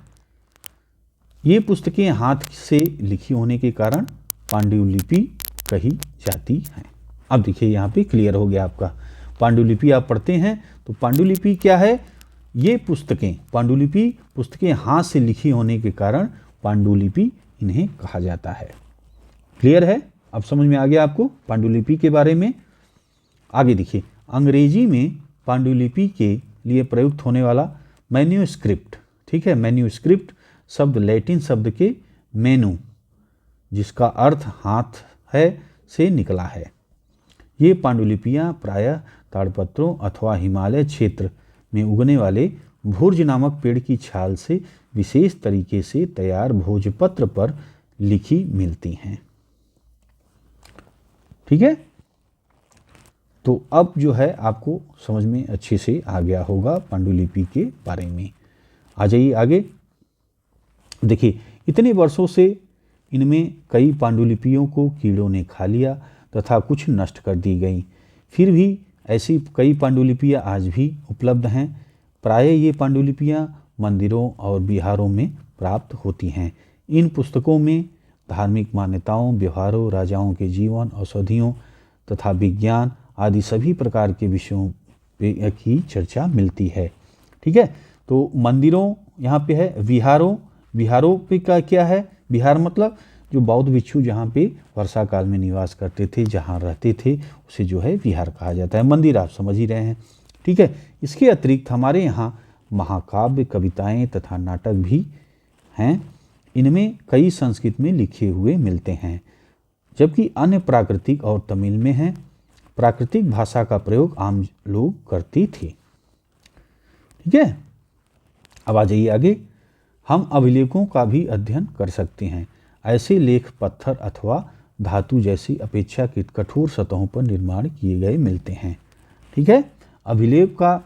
ये पुस्तकें हाथ से लिखी होने के कारण पांडुलिपि कही जाती हैं। अब देखिए यहाँ पे क्लियर हो गया आपका, पांडुलिपि आप पढ़ते हैं तो पांडुलिपि क्या है, ये पुस्तकें, पांडुलिपि पुस्तकें हाथ से लिखी होने के कारण पांडुलिपि इन्हें कहा जाता है। क्लियर है, अब समझ में आ गया आपको पांडुलिपि के बारे में। आगे देखिए, अंग्रेजी में पांडुलिपि के लिए प्रयुक्त होने वाला मैन्यूस्क्रिप्ट। ठीक है, मैन्यूस्क्रिप्ट शब्द लैटिन शब्द के मेनू, जिसका अर्थ हाथ है, से निकला है। ये पांडुलिपियाँ प्रायः ताड़पत्रों अथवा हिमालय क्षेत्र में उगने वाले भुर्ज नामक पेड़ की छाल से विशेष तरीके से तैयार भोजपत्र पर लिखी मिलती हैं। ठीक है, तो अब जो है आपको समझ में अच्छे से आ गया होगा पांडुलिपि के बारे में। आ जाइए आगे। देखिए इतने वर्षों से इनमें कई पांडुलिपियों को कीड़ों ने खा लिया तथा कुछ नष्ट कर दी गई। फिर भी ऐसी कई पांडुलिपियाँ आज भी उपलब्ध हैं। प्रायः ये पांडुलिपियाँ मंदिरों और विहारों में प्राप्त होती हैं। इन पुस्तकों में धार्मिक मान्यताओं, व्यवहारों, राजाओं के जीवन, औषधियों तथा विज्ञान आदि सभी प्रकार के विषयों पे की चर्चा मिलती है। ठीक है, तो मंदिरों यहाँ पे है, विहारों पे का क्या है, विहार मतलब जो बौद्ध भिक्षु जहाँ पे वर्षा काल में निवास करते थे, जहाँ रहते थे, उसे जो है विहार कहा जाता है। मंदिर आप समझ ही रहे हैं। ठीक है, इसके अतिरिक्त हमारे यहाँ महाकाव्य, कविताएं तथा नाटक भी हैं। इनमें कई संस्कृत में लिखे हुए मिलते हैं, जबकि अन्य प्राकृतिक और तमिल में हैं। प्राकृतिक भाषा का प्रयोग आम लोग करते थे। ठीक है, अब आ जाइए आगे। हम अभिलेखों का भी अध्ययन कर सकते हैं। ऐसे लेख पत्थर अथवा धातु जैसी अपेक्षाकृत कठोर सतहों पर निर्माण किए गए मिलते हैं। ठीक है, अभिलेख का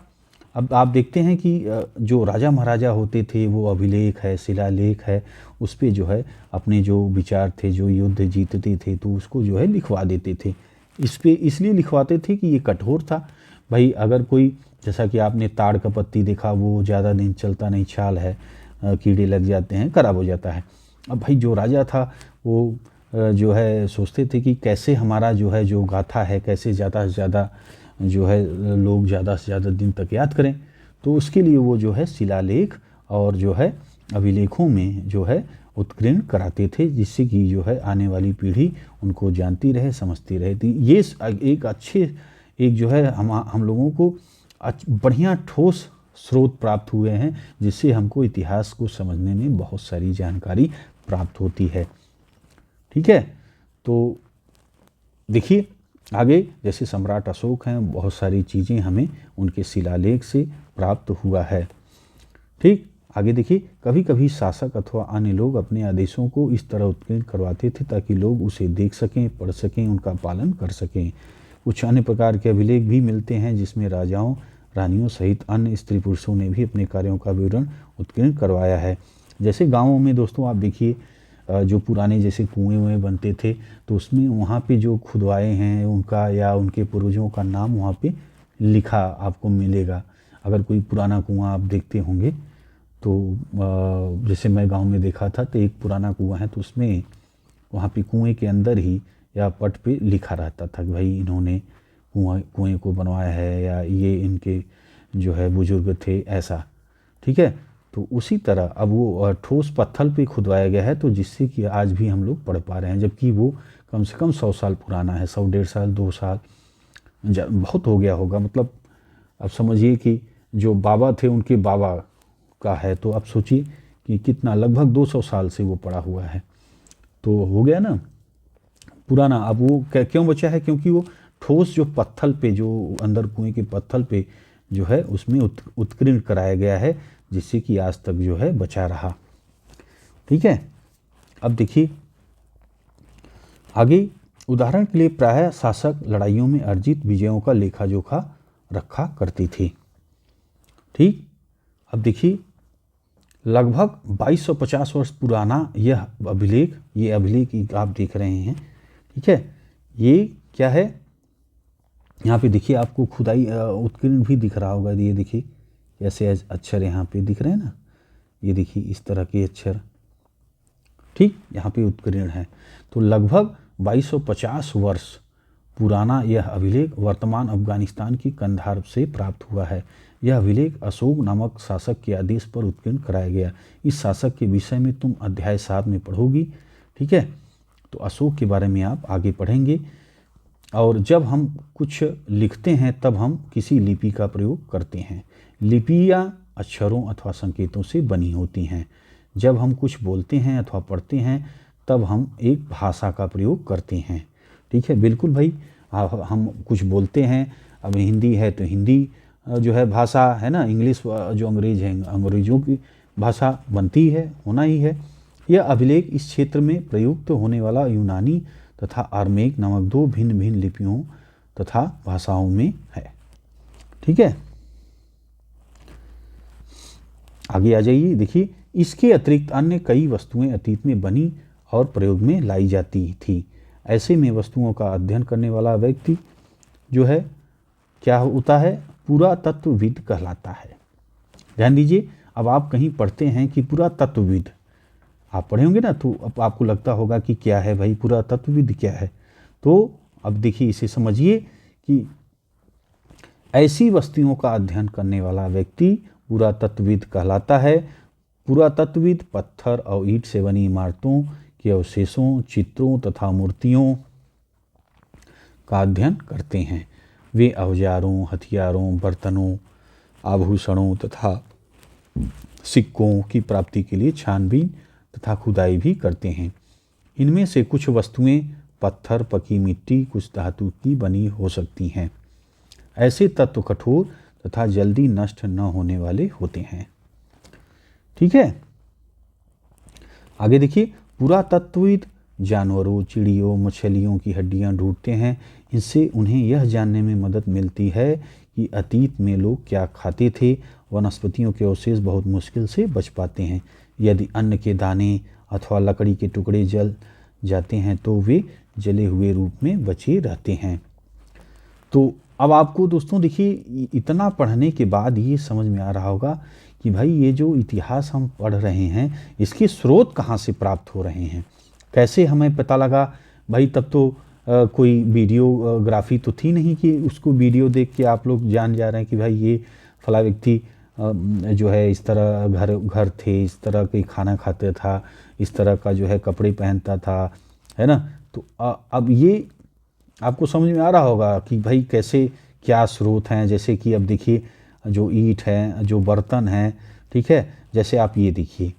अब आप देखते हैं कि जो राजा महाराजा होते थे वो अभिलेख है, शिलालेख है, उस पे जो है अपने जो विचार थे, जो युद्ध जीतते थे तो उसको जो है लिखवा देते थे। इस पे इसलिए लिखवाते थे कि ये कठोर था। भाई अगर कोई, जैसा कि आपने ताड़ का पत्ती देखा, वो ज़्यादा दिन चलता नहीं, छाल है, कीड़े लग जाते हैं, खराब हो जाता है। अब भाई जो राजा था वो जो है सोचते थे कि कैसे हमारा जो है जो गाथा है, कैसे ज़्यादा से ज़्यादा जो है लोग ज़्यादा से ज़्यादा दिन तक याद करें। तो उसके लिए वो जो है शिलालेख और जो है अभिलेखों में जो है उत्कीर्ण कराते थे, जिससे कि जो है आने वाली पीढ़ी उनको जानती रहे, समझती रहे। तो ये एक अच्छे, एक जो है हम लोगों को बढ़िया ठोस स्रोत प्राप्त हुए हैं, जिससे हमको इतिहास को समझने में बहुत सारी जानकारी प्राप्त होती है। ठीक है, तो देखिए आगे, जैसे सम्राट अशोक हैं, बहुत सारी चीज़ें हमें उनके शिलालेख से प्राप्त हुआ है। ठीक, आगे देखिए, कभी कभी शासक अथवा अन्य लोग अपने आदेशों को इस तरह उत्कीर्ण करवाते थे ताकि लोग उसे देख सकें, पढ़ सकें, उनका पालन कर सकें। कुछ अन्य प्रकार के अभिलेख भी मिलते हैं जिसमें राजाओं, रानियों सहित अन्य स्त्री पुरुषों ने भी अपने कार्यों का विवरण उत्कीर्ण करवाया है। जैसे गाँवों में दोस्तों आप देखिए, जो पुराने जैसे कुएं बनते थे तो उसमें वहाँ पे जो खुदवाए हैं उनका या उनके पूर्वजों का नाम वहाँ पे लिखा आपको मिलेगा। अगर कोई पुराना कुआं आप देखते होंगे तो जैसे मैं गांव में देखा था, तो एक पुराना कुआं है तो उसमें वहाँ पे कुएं के अंदर ही या पट पे लिखा रहता था कि भाई इन्होंने कुएं को बनवाया है या ये इनके जो है बुजुर्ग थे, ऐसा। ठीक है, तो उसी तरह अब वो ठोस पत्थर पे खुदवाया गया है, तो जिससे कि आज भी हम लोग पढ़ पा रहे हैं, जबकि वो कम से कम 100 साल पुराना है, 100 150 साल 2 साल बहुत हो गया होगा। मतलब अब समझिए कि जो बाबा थे उनके बाबा का है, तो अब सोचिए कि कितना, लगभग 200 साल से वो पड़ा हुआ है, तो हो गया ना पुराना। अब वो क्यों बचा है? क्योंकि वो ठोस जो पत्थर पे, जो अंदर कुएं के पत्थर पे जो है उसमें उत्कीर्ण कराया गया है, जिससे कि आज तक जो है बचा रहा। ठीक है, अब देखिए आगे, उदाहरण के लिए प्रायः शासक लड़ाइयों में अर्जित विजयों का लेखा जोखा रखा करते थे। ठीक, अब देखिए लगभग 2250 वर्ष पुराना यह अभिलेख, ये अभिलेख आप देख रहे हैं। ठीक है, ये क्या है? यहाँ पे देखिए आपको खुदाई उत्कीर्ण भी दिख रहा होगा। ये देखिए ऐसे अक्षर यहाँ पे दिख रहे हैं ना, ये देखिए इस तरह के अक्षर। ठीक, यहाँ पे उत्कीर्ण है। तो लगभग 2250 वर्ष पुराना यह अभिलेख वर्तमान अफगानिस्तान की कंधार से प्राप्त हुआ है। यह अभिलेख अशोक नामक शासक के आदेश पर उत्कीर्ण कराया गया। इस शासक के विषय में तुम अध्याय 7 में पढ़ोगी। ठीक है, तो अशोक के बारे में आप आगे पढ़ेंगे। और जब हम कुछ लिखते हैं तब हम किसी लिपि का प्रयोग करते हैं। लिपियाँ अक्षरों अथवा संकेतों से बनी होती हैं। जब हम कुछ बोलते हैं अथवा पढ़ते हैं तब हम एक भाषा का प्रयोग करते हैं। ठीक है, बिल्कुल भाई, हम कुछ बोलते हैं, अब हिंदी है तो हिंदी जो है भाषा है ना, इंग्लिश जो अंग्रेज हैं, अंग्रेजों की भाषा बनती है, होना ही है। यह अभिलेख इस क्षेत्र में प्रयुक्त होने वाला यूनानी तथा आर्मेक नामक 2 भिन्न भिन्न लिपियों तथा भाषाओं में है। ठीक है, आगे आ जाइए। देखिए, इसके अतिरिक्त अन्य कई वस्तुएं अतीत में बनी और प्रयोग में लाई जाती थी। ऐसे में वस्तुओं का अध्ययन करने वाला व्यक्ति जो है क्या होता है? पुरातत्वविद कहलाता है। ध्यान दीजिए, अब आप कहीं पढ़ते हैं कि पुरातत्वविद, आप पढ़े होंगे ना, तो अब आपको लगता होगा कि क्या है भाई, पुरातत्वविद क्या है? तो अब देखिए इसे समझिए कि ऐसी वस्तुओं का अध्ययन करने वाला व्यक्ति पुरातत्वविद कहलाता है। पुरातत्वविद पत्थर और ईंट से बनी इमारतों के अवशेषों, चित्रों तथा मूर्तियों का अध्ययन करते हैं। वे औजारों, हथियारों, बर्तनों, आभूषणों तथा सिक्कों की प्राप्ति के लिए छानबीन तथा खुदाई भी करते हैं। इनमें से कुछ वस्तुएं पत्थर, पकी मिट्टी, कुछ धातु की बनी हो सकती हैं। ऐसे तत्व कठोर तथा जल्दी नष्ट न होने वाले होते हैं। ठीक है, आगे देखिए, पुरातत्वविद जानवरों, चिड़ियों, मछलियों की हड्डियां ढूंढते हैं। इनसे उन्हें यह जानने में मदद मिलती है कि अतीत में लोग क्या खाते थे। वनस्पतियों के अवशेष बहुत मुश्किल से बच पाते हैं। यदि अन्न के दाने अथवा लकड़ी के टुकड़े जल जाते हैं तो वे जले हुए रूप में बचे रहते हैं। तो अब आपको दोस्तों देखिए, इतना पढ़ने के बाद ये समझ में आ रहा होगा कि भाई ये जो इतिहास हम पढ़ रहे हैं इसके स्रोत कहाँ से प्राप्त हो रहे हैं, कैसे हमें पता लगा। भाई तब तो कोई वीडियोग्राफी तो थी नहीं कि उसको वीडियो देख के आप लोग जान जा रहे हैं कि भाई ये फला व्यक्ति जो है इस तरह घर थे, इस तरह के खाना खाता था, इस तरह का जो है कपड़े पहनता था, है ना। तो अब ये आपको समझ में आ रहा होगा कि भाई कैसे क्या स्रोत हैं। जैसे कि अब देखिए जो ईंट है, जो बर्तन हैं, ठीक है, जैसे आप ये देखिए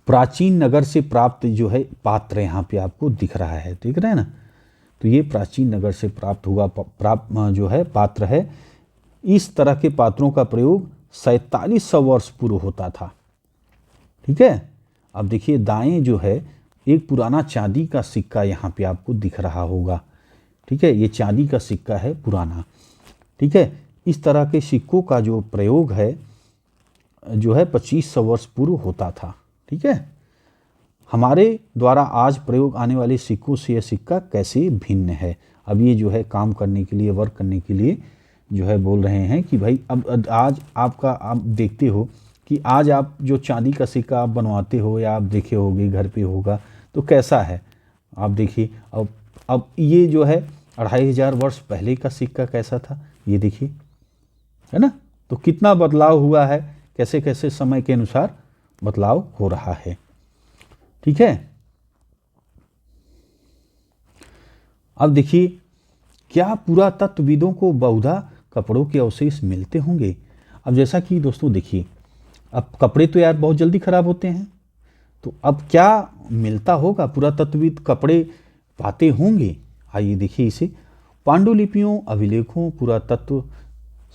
प्राचीन नगर से प्राप्त जो है पात्र यहाँ पे आपको दिख रहा है, देख रहे हैं ना। तो ये प्राचीन नगर से प्राप्त हुआ जो है पात्र है। इस तरह के पात्रों का प्रयोग 4700 वर्ष पूर्व होता था, ठीक है। अब देखिए दाएं जो है एक पुराना चांदी का सिक्का यहाँ पे आपको दिख रहा होगा, ठीक है, ये चांदी का सिक्का है पुराना, ठीक है। इस तरह के सिक्कों का जो प्रयोग है जो है 2500 वर्ष पूर्व होता था, ठीक है। हमारे द्वारा आज प्रयोग आने वाले सिक्कों से यह सिक्का कैसे भिन्न है। अब ये जो है काम करने के लिए, वर्क करने के लिए जो है बोल रहे हैं कि भाई अब आज आप देखते हो कि आज आप जो चांदी का सिक्का आप बनवाते हो या आप देखे होगे घर पे होगा तो कैसा है आप देखिए। अब ये जो है 2500 वर्ष पहले का सिक्का कैसा था ये देखिए, है ना। तो कितना बदलाव हुआ है, कैसे कैसे समय के अनुसार बदलाव हो रहा है, ठीक है। अब देखिए क्या पुरातत्वविदों को बहुधा कपड़ों के अवशेष मिलते होंगे। अब जैसा कि दोस्तों देखिए अब कपड़े तो यार बहुत जल्दी खराब होते हैं, तो अब क्या मिलता होगा, पुरातत्वविद कपड़े पाते होंगे। आइए देखिए इसे। पांडुलिपियों, अभिलेखों, पुरातत्व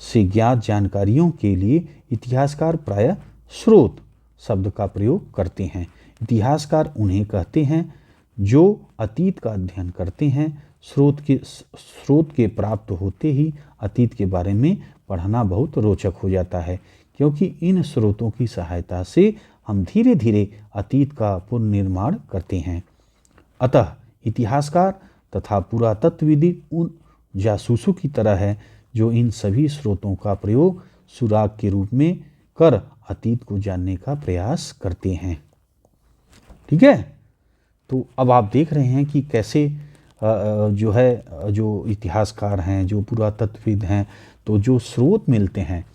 से ज्ञात जानकारियों के लिए इतिहासकार प्रायः स्रोत शब्द का प्रयोग करते हैं। इतिहासकार उन्हें कहते हैं जो अतीत का अध्ययन करते हैं। स्रोत के प्राप्त होते ही अतीत के बारे में पढ़ना बहुत रोचक हो जाता है, क्योंकि इन स्रोतों की सहायता से हम धीरे धीरे अतीत का पुनर्निर्माण करते हैं। अतः इतिहासकार तथा पुरातत्वविद उन जासूसों की तरह है जो इन सभी स्रोतों का प्रयोग सुराग के रूप में कर अतीत को जानने का प्रयास करते हैं, ठीक है। तो अब आप देख रहे हैं कि कैसे जो है जो इतिहासकार हैं, जो पुरातत्वविद हैं, तो जो स्रोत मिलते हैं।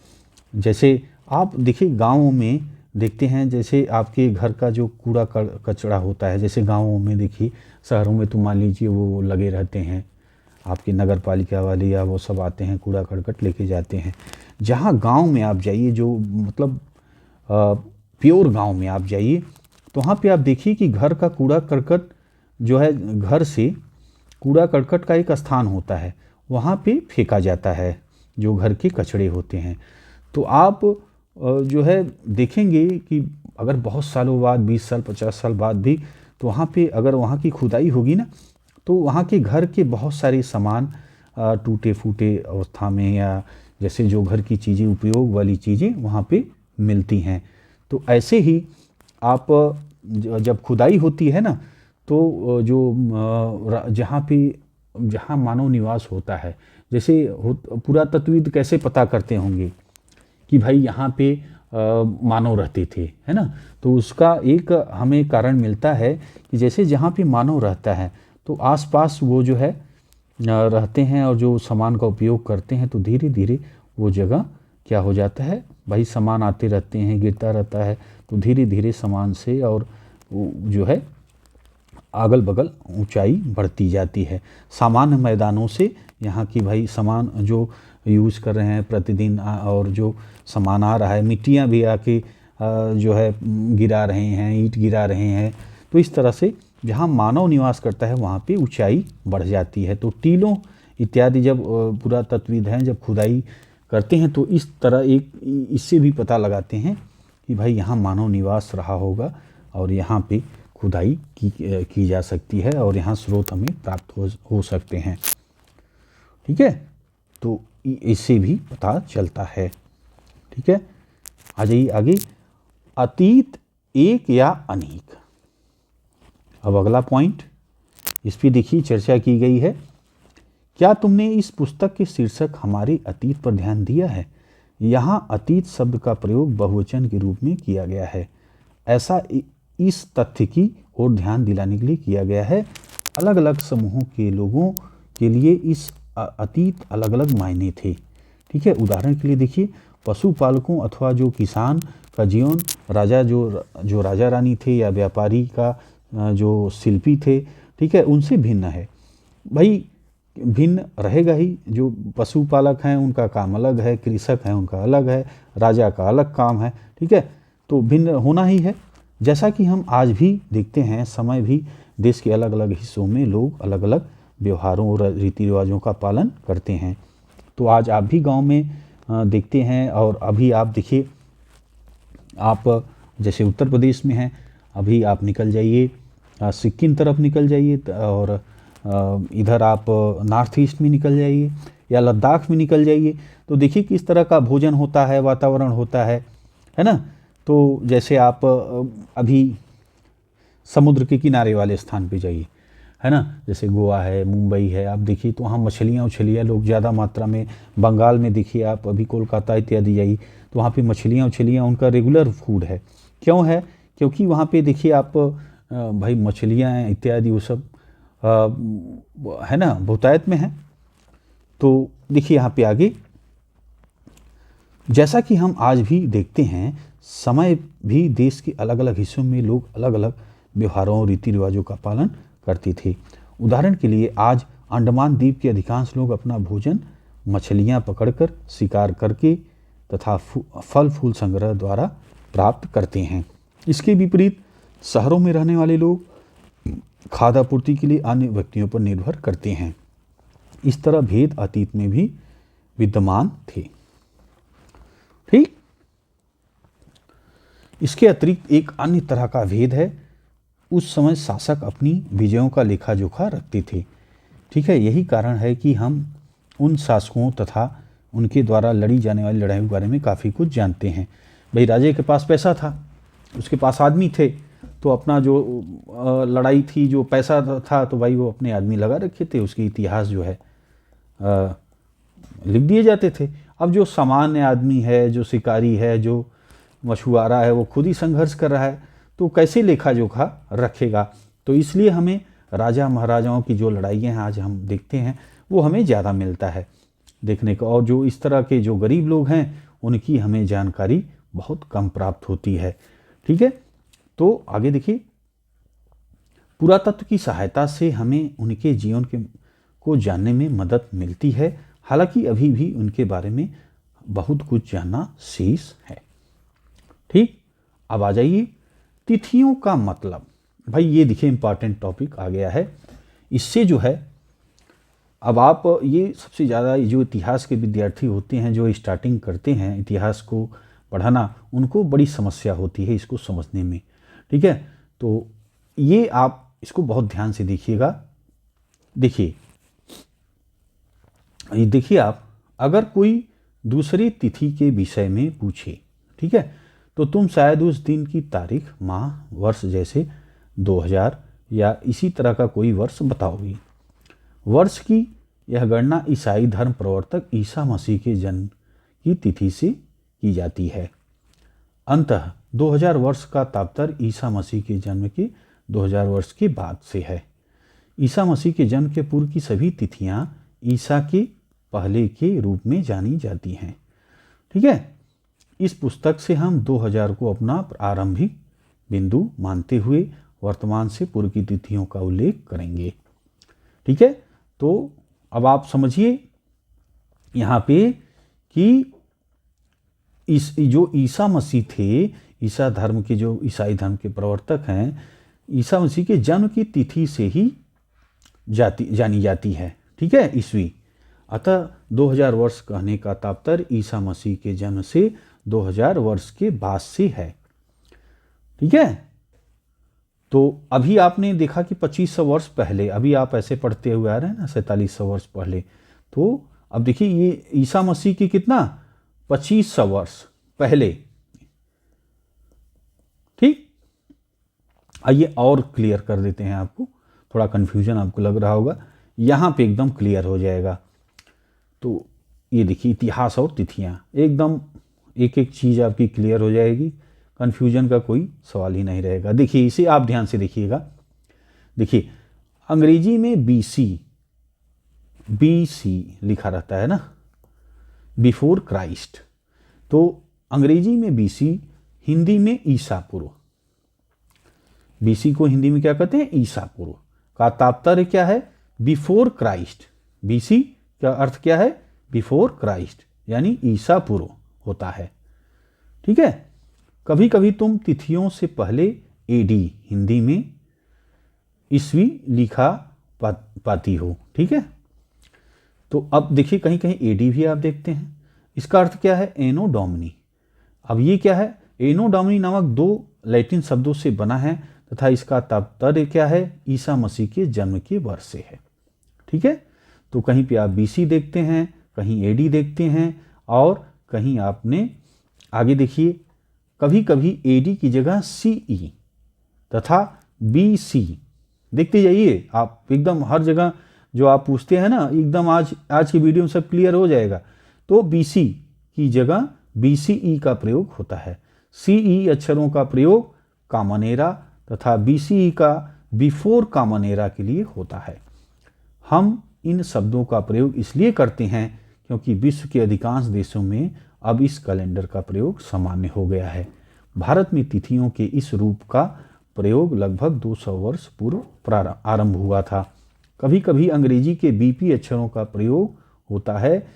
जैसे आप देखिए गाँवों में देखते हैं, जैसे आपके घर का जो कूड़ा कचरा होता है, जैसे गाँवों में देखिए, शहरों में तो मान लीजिए वो लगे रहते हैं, आपके नगर पालिका वाले या वो सब आते हैं कूड़ा करकट लेके जाते हैं। जहाँ गांव में आप जाइए, जो मतलब प्योर गांव में आप जाइए, तो वहाँ पे आप देखिए कि घर का कूड़ा करकट जो है, घर से कूड़ा करकट का एक स्थान होता है, वहाँ पे फेंका जाता है जो घर के कचड़े होते हैं। तो आप जो है देखेंगे कि अगर बहुत सालों बाद, 20 साल 50 साल बाद भी, तो वहाँ पे अगर वहाँ की खुदाई होगी ना, तो वहाँ के घर के बहुत सारे सामान टूटे फूटे अवस्था में, या जैसे जो घर की चीज़ें, उपयोग वाली चीज़ें वहाँ पे मिलती हैं। तो ऐसे ही आप जब खुदाई होती है ना, तो जो जहाँ मानव निवास होता है, जैसे पुरातत्वविद कैसे पता करते होंगे कि भाई यहाँ पे मानव रहते थे, है ना। तो उसका एक हमें कारण मिलता है कि जैसे जहाँ पे मानव रहता है तो आसपास वो जो है रहते हैं और जो सामान का उपयोग करते हैं, तो धीरे धीरे वो जगह क्या हो जाता है, भाई सामान आते रहते हैं, गिरता रहता है, तो धीरे धीरे सामान से और जो है अगल बगल ऊंचाई बढ़ती जाती है। सामान्य मैदानों से यहाँ की भाई सामान जो यूज़ कर रहे हैं प्रतिदिन, और जो सामान आ रहा है, मिट्टियाँ भी आके जो है गिरा रहे हैं, ईंट गिरा रहे हैं, तो इस तरह से जहाँ मानव निवास करता है वहाँ पे ऊंचाई बढ़ जाती है। तो टीलों इत्यादि जब पुरातत्वविद हैं जब खुदाई करते हैं, तो इस तरह इससे भी पता लगाते हैं कि भाई यहाँ मानव निवास रहा होगा और यहाँ पे खुदाई की जा सकती है और यहाँ स्रोत हमें प्राप्त हो सकते हैं, ठीक है। तो इससे भी पता चलता है। ठीक है, आ जाइए आगे। अतीत एक या अनेक। अब अगला पॉइंट, इस पर देखिए चर्चा की गई है। क्या तुमने इस पुस्तक के शीर्षक हमारे अतीत पर ध्यान दिया है? यहाँ अतीत शब्द का प्रयोग बहुवचन के रूप में किया गया है। ऐसा इस तथ्य की ओर ध्यान दिलाने के लिए किया गया है, अलग अलग समूहों के लोगों के लिए इस अतीत अलग अलग मायने थे। ठीक है, उदाहरण के लिए देखिए, पशुपालकों अथवा जो किसान का जीवन, राजा जो राजा रानी थे, या व्यापारी का जो शिल्पी थे, ठीक है, उनसे भिन्न है। भाई भिन्न रहेगा ही। जो पशुपालक हैं उनका काम अलग है, कृषक हैं उनका अलग है, राजा का अलग काम है। ठीक है, तो भिन्न होना ही है। जैसा कि हम आज भी देखते हैं, समय भी देश के अलग अलग हिस्सों में लोग अलग अलग व्यवहारों और रीति रिवाजों का पालन करते हैं। तो आज आप भी गांव में देखते हैं, और अभी आप देखिए, आप जैसे उत्तर प्रदेश में हैं, अभी आप निकल जाइए सिक्किम तरफ निकल जाइए, और इधर आप नॉर्थ ईस्ट में निकल जाइए या लद्दाख में निकल जाइए, तो देखिए किस तरह का भोजन होता है, वातावरण होता है ना। तो जैसे आप अभी समुद्र के किनारे वाले स्थान पे जाइए, है ना, जैसे गोवा है, मुंबई है, आप देखिए तो वहाँ मछलियाँ उछलियाँ लोग ज़्यादा मात्रा में। बंगाल में देखिए आप, अभी कोलकाता इत्यादि जाइए तो वहाँ पे मछलियाँ उछलियाँ उनका रेगुलर फूड है। क्यों है? क्योंकि वहाँ पे देखिए आप भाई मछलियाँ इत्यादि वो सब है ना, बहुतायत में है। तो देखिए यहाँ पे आगे, जैसा कि हम आज भी देखते हैं, समय भी देश के अलग अलग हिस्सों में लोग अलग अलग व्यवहारों और रीति रिवाजों का पालन करते थे। उदाहरण के लिए आज अंडमान द्वीप के अधिकांश लोग अपना भोजन मछलियां पकड़कर, शिकार करके तथा फल फूल संग्रह द्वारा प्राप्त करते हैं। इसके विपरीत शहरों में रहने वाले लोग खाद्य आपूर्ति के लिए अन्य व्यक्तियों पर निर्भर करते हैं। इस तरह भेद अतीत में भी विद्यमान थे। ठीक, इसके अतिरिक्त एक अन्य तरह का भेद है। उस समय शासक अपनी विजयों का लेखा जोखा रखते थे। ठीक है, यही कारण है कि हम उन शासकों तथा उनके द्वारा लड़ी जाने वाली लड़ाइयों के बारे में काफ़ी कुछ जानते हैं। भाई राजे के पास पैसा था, उसके पास आदमी थे, तो अपना जो लड़ाई थी, जो पैसा था, तो भाई वो अपने आदमी लगा रखे थे, उसके इतिहास जो है लिख दिए जाते थे। अब जो सामान्य आदमी है, जो शिकारी है, जो मछुआरा है, वो खुद ही संघर्ष कर रहा है, तो कैसे लेखा जोखा रखेगा? तो इसलिए हमें राजा महाराजाओं की जो लड़ाइयाँ हैं आज हम देखते हैं, वो हमें ज़्यादा मिलता है देखने को, और जो इस तरह के जो गरीब लोग हैं उनकी हमें जानकारी बहुत कम प्राप्त होती है। ठीक है, तो आगे देखिए, पुरातत्व की सहायता से हमें उनके जीवन को जानने में मदद मिलती है, हालांकि अभी भी उनके बारे में बहुत कुछ जानना शेष है। ठीक, अब आ जाइए तिथियों का मतलब। भाई ये देखिए इंपॉर्टेंट टॉपिक आ गया है। इससे जो है, अब आप ये सबसे ज़्यादा जो इतिहास के विद्यार्थी होते हैं, जो स्टार्टिंग करते हैं इतिहास को पढ़ाना, उनको बड़ी समस्या होती है इसको समझने में। ठीक है, तो ये आप इसको बहुत ध्यान से देखिएगा। देखिए आप, अगर कोई दूसरी तिथि के विषय में पूछे, ठीक है, तो तुम शायद उस दिन की तारीख, माह, वर्ष, जैसे 2000 या इसी तरह का कोई वर्ष बताओगे। वर्ष की यह गणना ईसाई धर्म प्रवर्तक ईसा मसीह के जन्म की तिथि से की जाती है। अंततः 2000 वर्ष का तात्पर्य ईसा मसीह के जन्म के 2000 वर्ष के बाद से है। ईसा मसीह के जन्म के पूर्व की सभी तिथियां ईसा के पहले के रूप में जानी जाती हैं। ठीक है, इस पुस्तक से हम 2000 को अपना प्रारंभिक बिंदु मानते हुए वर्तमान से पूर्व की तिथियों का उल्लेख करेंगे। ठीक है, तो अब आप समझिए यहाँ पे कि इस जो ईसा मसीह थे, ईसा धर्म के जो ईसाई धर्म के प्रवर्तक हैं, ईसा मसीह के जन्म की तिथि से ही जानी जाती है। ठीक है, ईस्वी। अतः 2000 वर्ष कहने का तात्पर्य ईसा मसीह के जन्म से 2000 वर्ष के बाद से है। ठीक है, तो अभी आपने देखा कि 2500 वर्ष पहले, अभी आप ऐसे पढ़ते हुए आ रहे हैं ना, 4700 वर्ष पहले, तो अब देखिए ये ईसा मसीह की कितना 2500 वर्ष पहले। ठीक, आइए और क्लियर कर देते हैं आपको, थोड़ा कन्फ्यूजन आपको लग रहा होगा, यहाँ पे एकदम क्लियर हो जाएगा। तो ये देखिए इतिहास और तिथियाँ, एकदम एक एक चीज़ आपकी क्लियर हो जाएगी, कन्फ्यूजन का कोई सवाल ही नहीं रहेगा। देखिए इसे आप ध्यान से देखिएगा। देखिए अंग्रेजी में बीसी लिखा रहता है ना, बिफोर क्राइस्ट। तो अंग्रेजी में बीसी, हिंदी में ईसा पूर्व। बीसी को हिंदी में क्या कहते हैं, ईसा पूर्व का तात्पर्य क्या है, बिफोर क्राइस्ट। बीसी का अर्थ क्या है, बिफोर क्राइस्ट, यानी ईसा पूर्व होता है। ठीक है, कभी कभी तुम तिथियों से पहले एडी, हिंदी में ईस्वी लिखा पाती हो। ठीक है, तो अब देखिए कहीं कहीं एडी भी आप देखते हैं। इसका अर्थ क्या है, एनो डोमिनी। अब ये क्या है, एनो डोमिनी नामक 2 लैटिन शब्दों से बना है तथा इसका तात्पर्य क्या है, ईसा मसीह के जन्म के वर्ष से है। ठीक है, तो कहीं पे आप बीसी देखते हैं, कहीं एडी देखते हैं, और कहीं आपने आगे देखिए कभी कभी एडी की जगह सीई तथा बीसी देखते जाइए आप, एकदम हर जगह जो आप पूछते हैं ना, एकदम आज की वीडियो में सब क्लियर हो जाएगा। तो बीसी की जगह बीसीई का प्रयोग होता है। सीई अक्षरों का प्रयोग कॉमन एरा तथा बीसीई का बिफोर कॉमन एरा के लिए होता है। हम इन शब्दों का प्रयोग इसलिए करते हैं क्योंकि विश्व के अधिकांश देशों में अब इस कैलेंडर का प्रयोग सामान्य हो गया है। भारत में तिथियों के इस रूप का प्रयोग लगभग 200 वर्ष पूर्व आरंभ हुआ था। कभी कभी अंग्रेजी के बीपी अक्षरों का प्रयोग होता है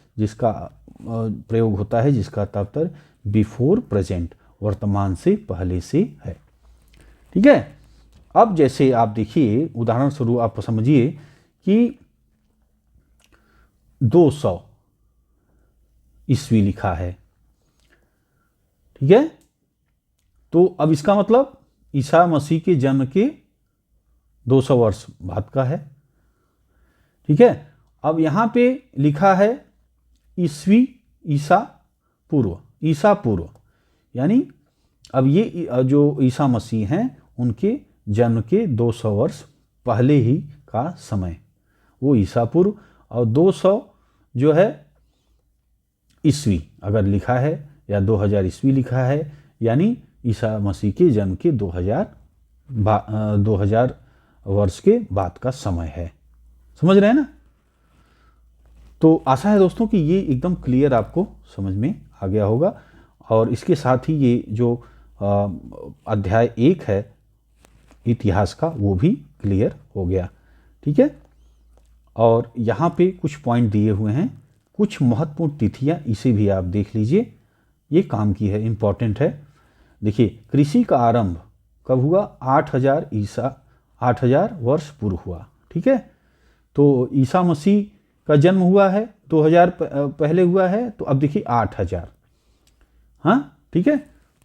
जिसका तात्पर्य बिफोर प्रेजेंट, वर्तमान से पहले से है। ठीक है, अब जैसे आप देखिए उदाहरण स्वरूप आप समझिए कि 200 ईस्वी लिखा है। ठीक है, तो अब इसका मतलब ईसा मसीह के जन्म के 200 वर्ष बाद का है। ठीक है, अब यहां पे लिखा है ईस्वी, ईसा पूर्व, यानी अब ये जो ईसा मसीह हैं उनके जन्म के 200 वर्ष पहले ही का समय वो ईसा पूर्व, और 200 जो है ईस्वी अगर लिखा है या 2000 ईस्वी लिखा है, यानी ईसा मसीह के जन्म के 2000 वर्ष के बाद का समय है। समझ रहे हैं ना? तो आशा है दोस्तों कि ये एकदम क्लियर आपको समझ में आ गया होगा, और इसके साथ ही ये जो अध्याय 1 है इतिहास का वो भी क्लियर हो गया। ठीक है, और यहाँ पे कुछ पॉइंट दिए हुए हैं, कुछ महत्वपूर्ण तिथियाँ, इसे भी आप देख लीजिए, ये काम की है, इम्पॉर्टेंट है। देखिए कृषि का आरंभ कब हुआ, 8000 वर्ष पूर्व हुआ। ठीक है, तो ईसा मसीह का जन्म हुआ है 2000 पहले हुआ है, तो अब देखिए 8000। हाँ ठीक है,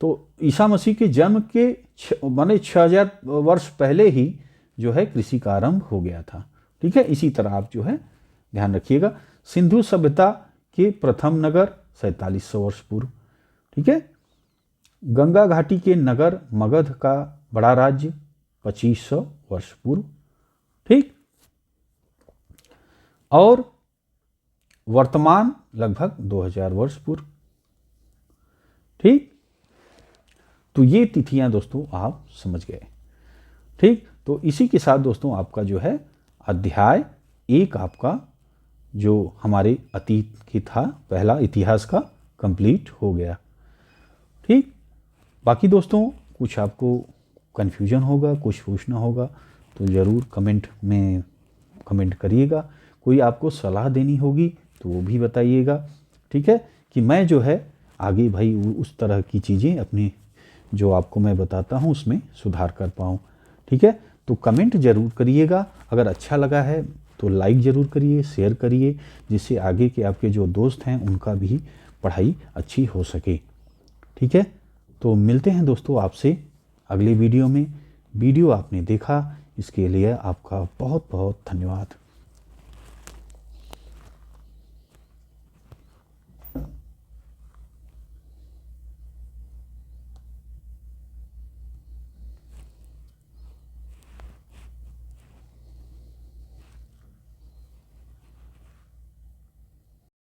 तो ईसा मसीह के जन्म के माने 6000 वर्ष पहले ही जो है कृषि का आरंभ हो गया था। ठीक है, इसी तरह आप जो है ध्यान रखिएगा। सिंधु सभ्यता के प्रथम नगर 4700 वर्ष पूर्व। ठीक है, गंगा घाटी के नगर मगध का बड़ा राज्य 2500 वर्ष पूर्व। ठीक, और वर्तमान लगभग 2000 वर्ष पूर्व। ठीक, तो ये तिथियां दोस्तों आप समझ गए। ठीक, तो इसी के साथ दोस्तों आपका जो है अध्याय 1 आपका जो हमारे अतीत की था पहला इतिहास का कंप्लीट हो गया। ठीक, बाकी दोस्तों कुछ आपको कन्फ्यूजन होगा, कुछ पूछना होगा तो ज़रूर कमेंट में कमेंट करिएगा। कोई आपको सलाह देनी होगी तो वो भी बताइएगा। ठीक है, कि मैं जो है आगे भाई उस तरह की चीज़ें अपनी जो आपको मैं बताता हूँ उसमें सुधार कर पाऊँ। ठीक है, तो कमेंट ज़रूर करिएगा। अगर अच्छा लगा है तो लाइक ज़रूर करिए, शेयर करिए, जिससे आगे के आपके जो दोस्त हैं उनका भी पढ़ाई अच्छी हो सके। ठीक है, तो मिलते हैं दोस्तों आपसे अगले वीडियो में। वीडियो आपने देखा इसके लिए आपका बहुत बहुत धन्यवाद।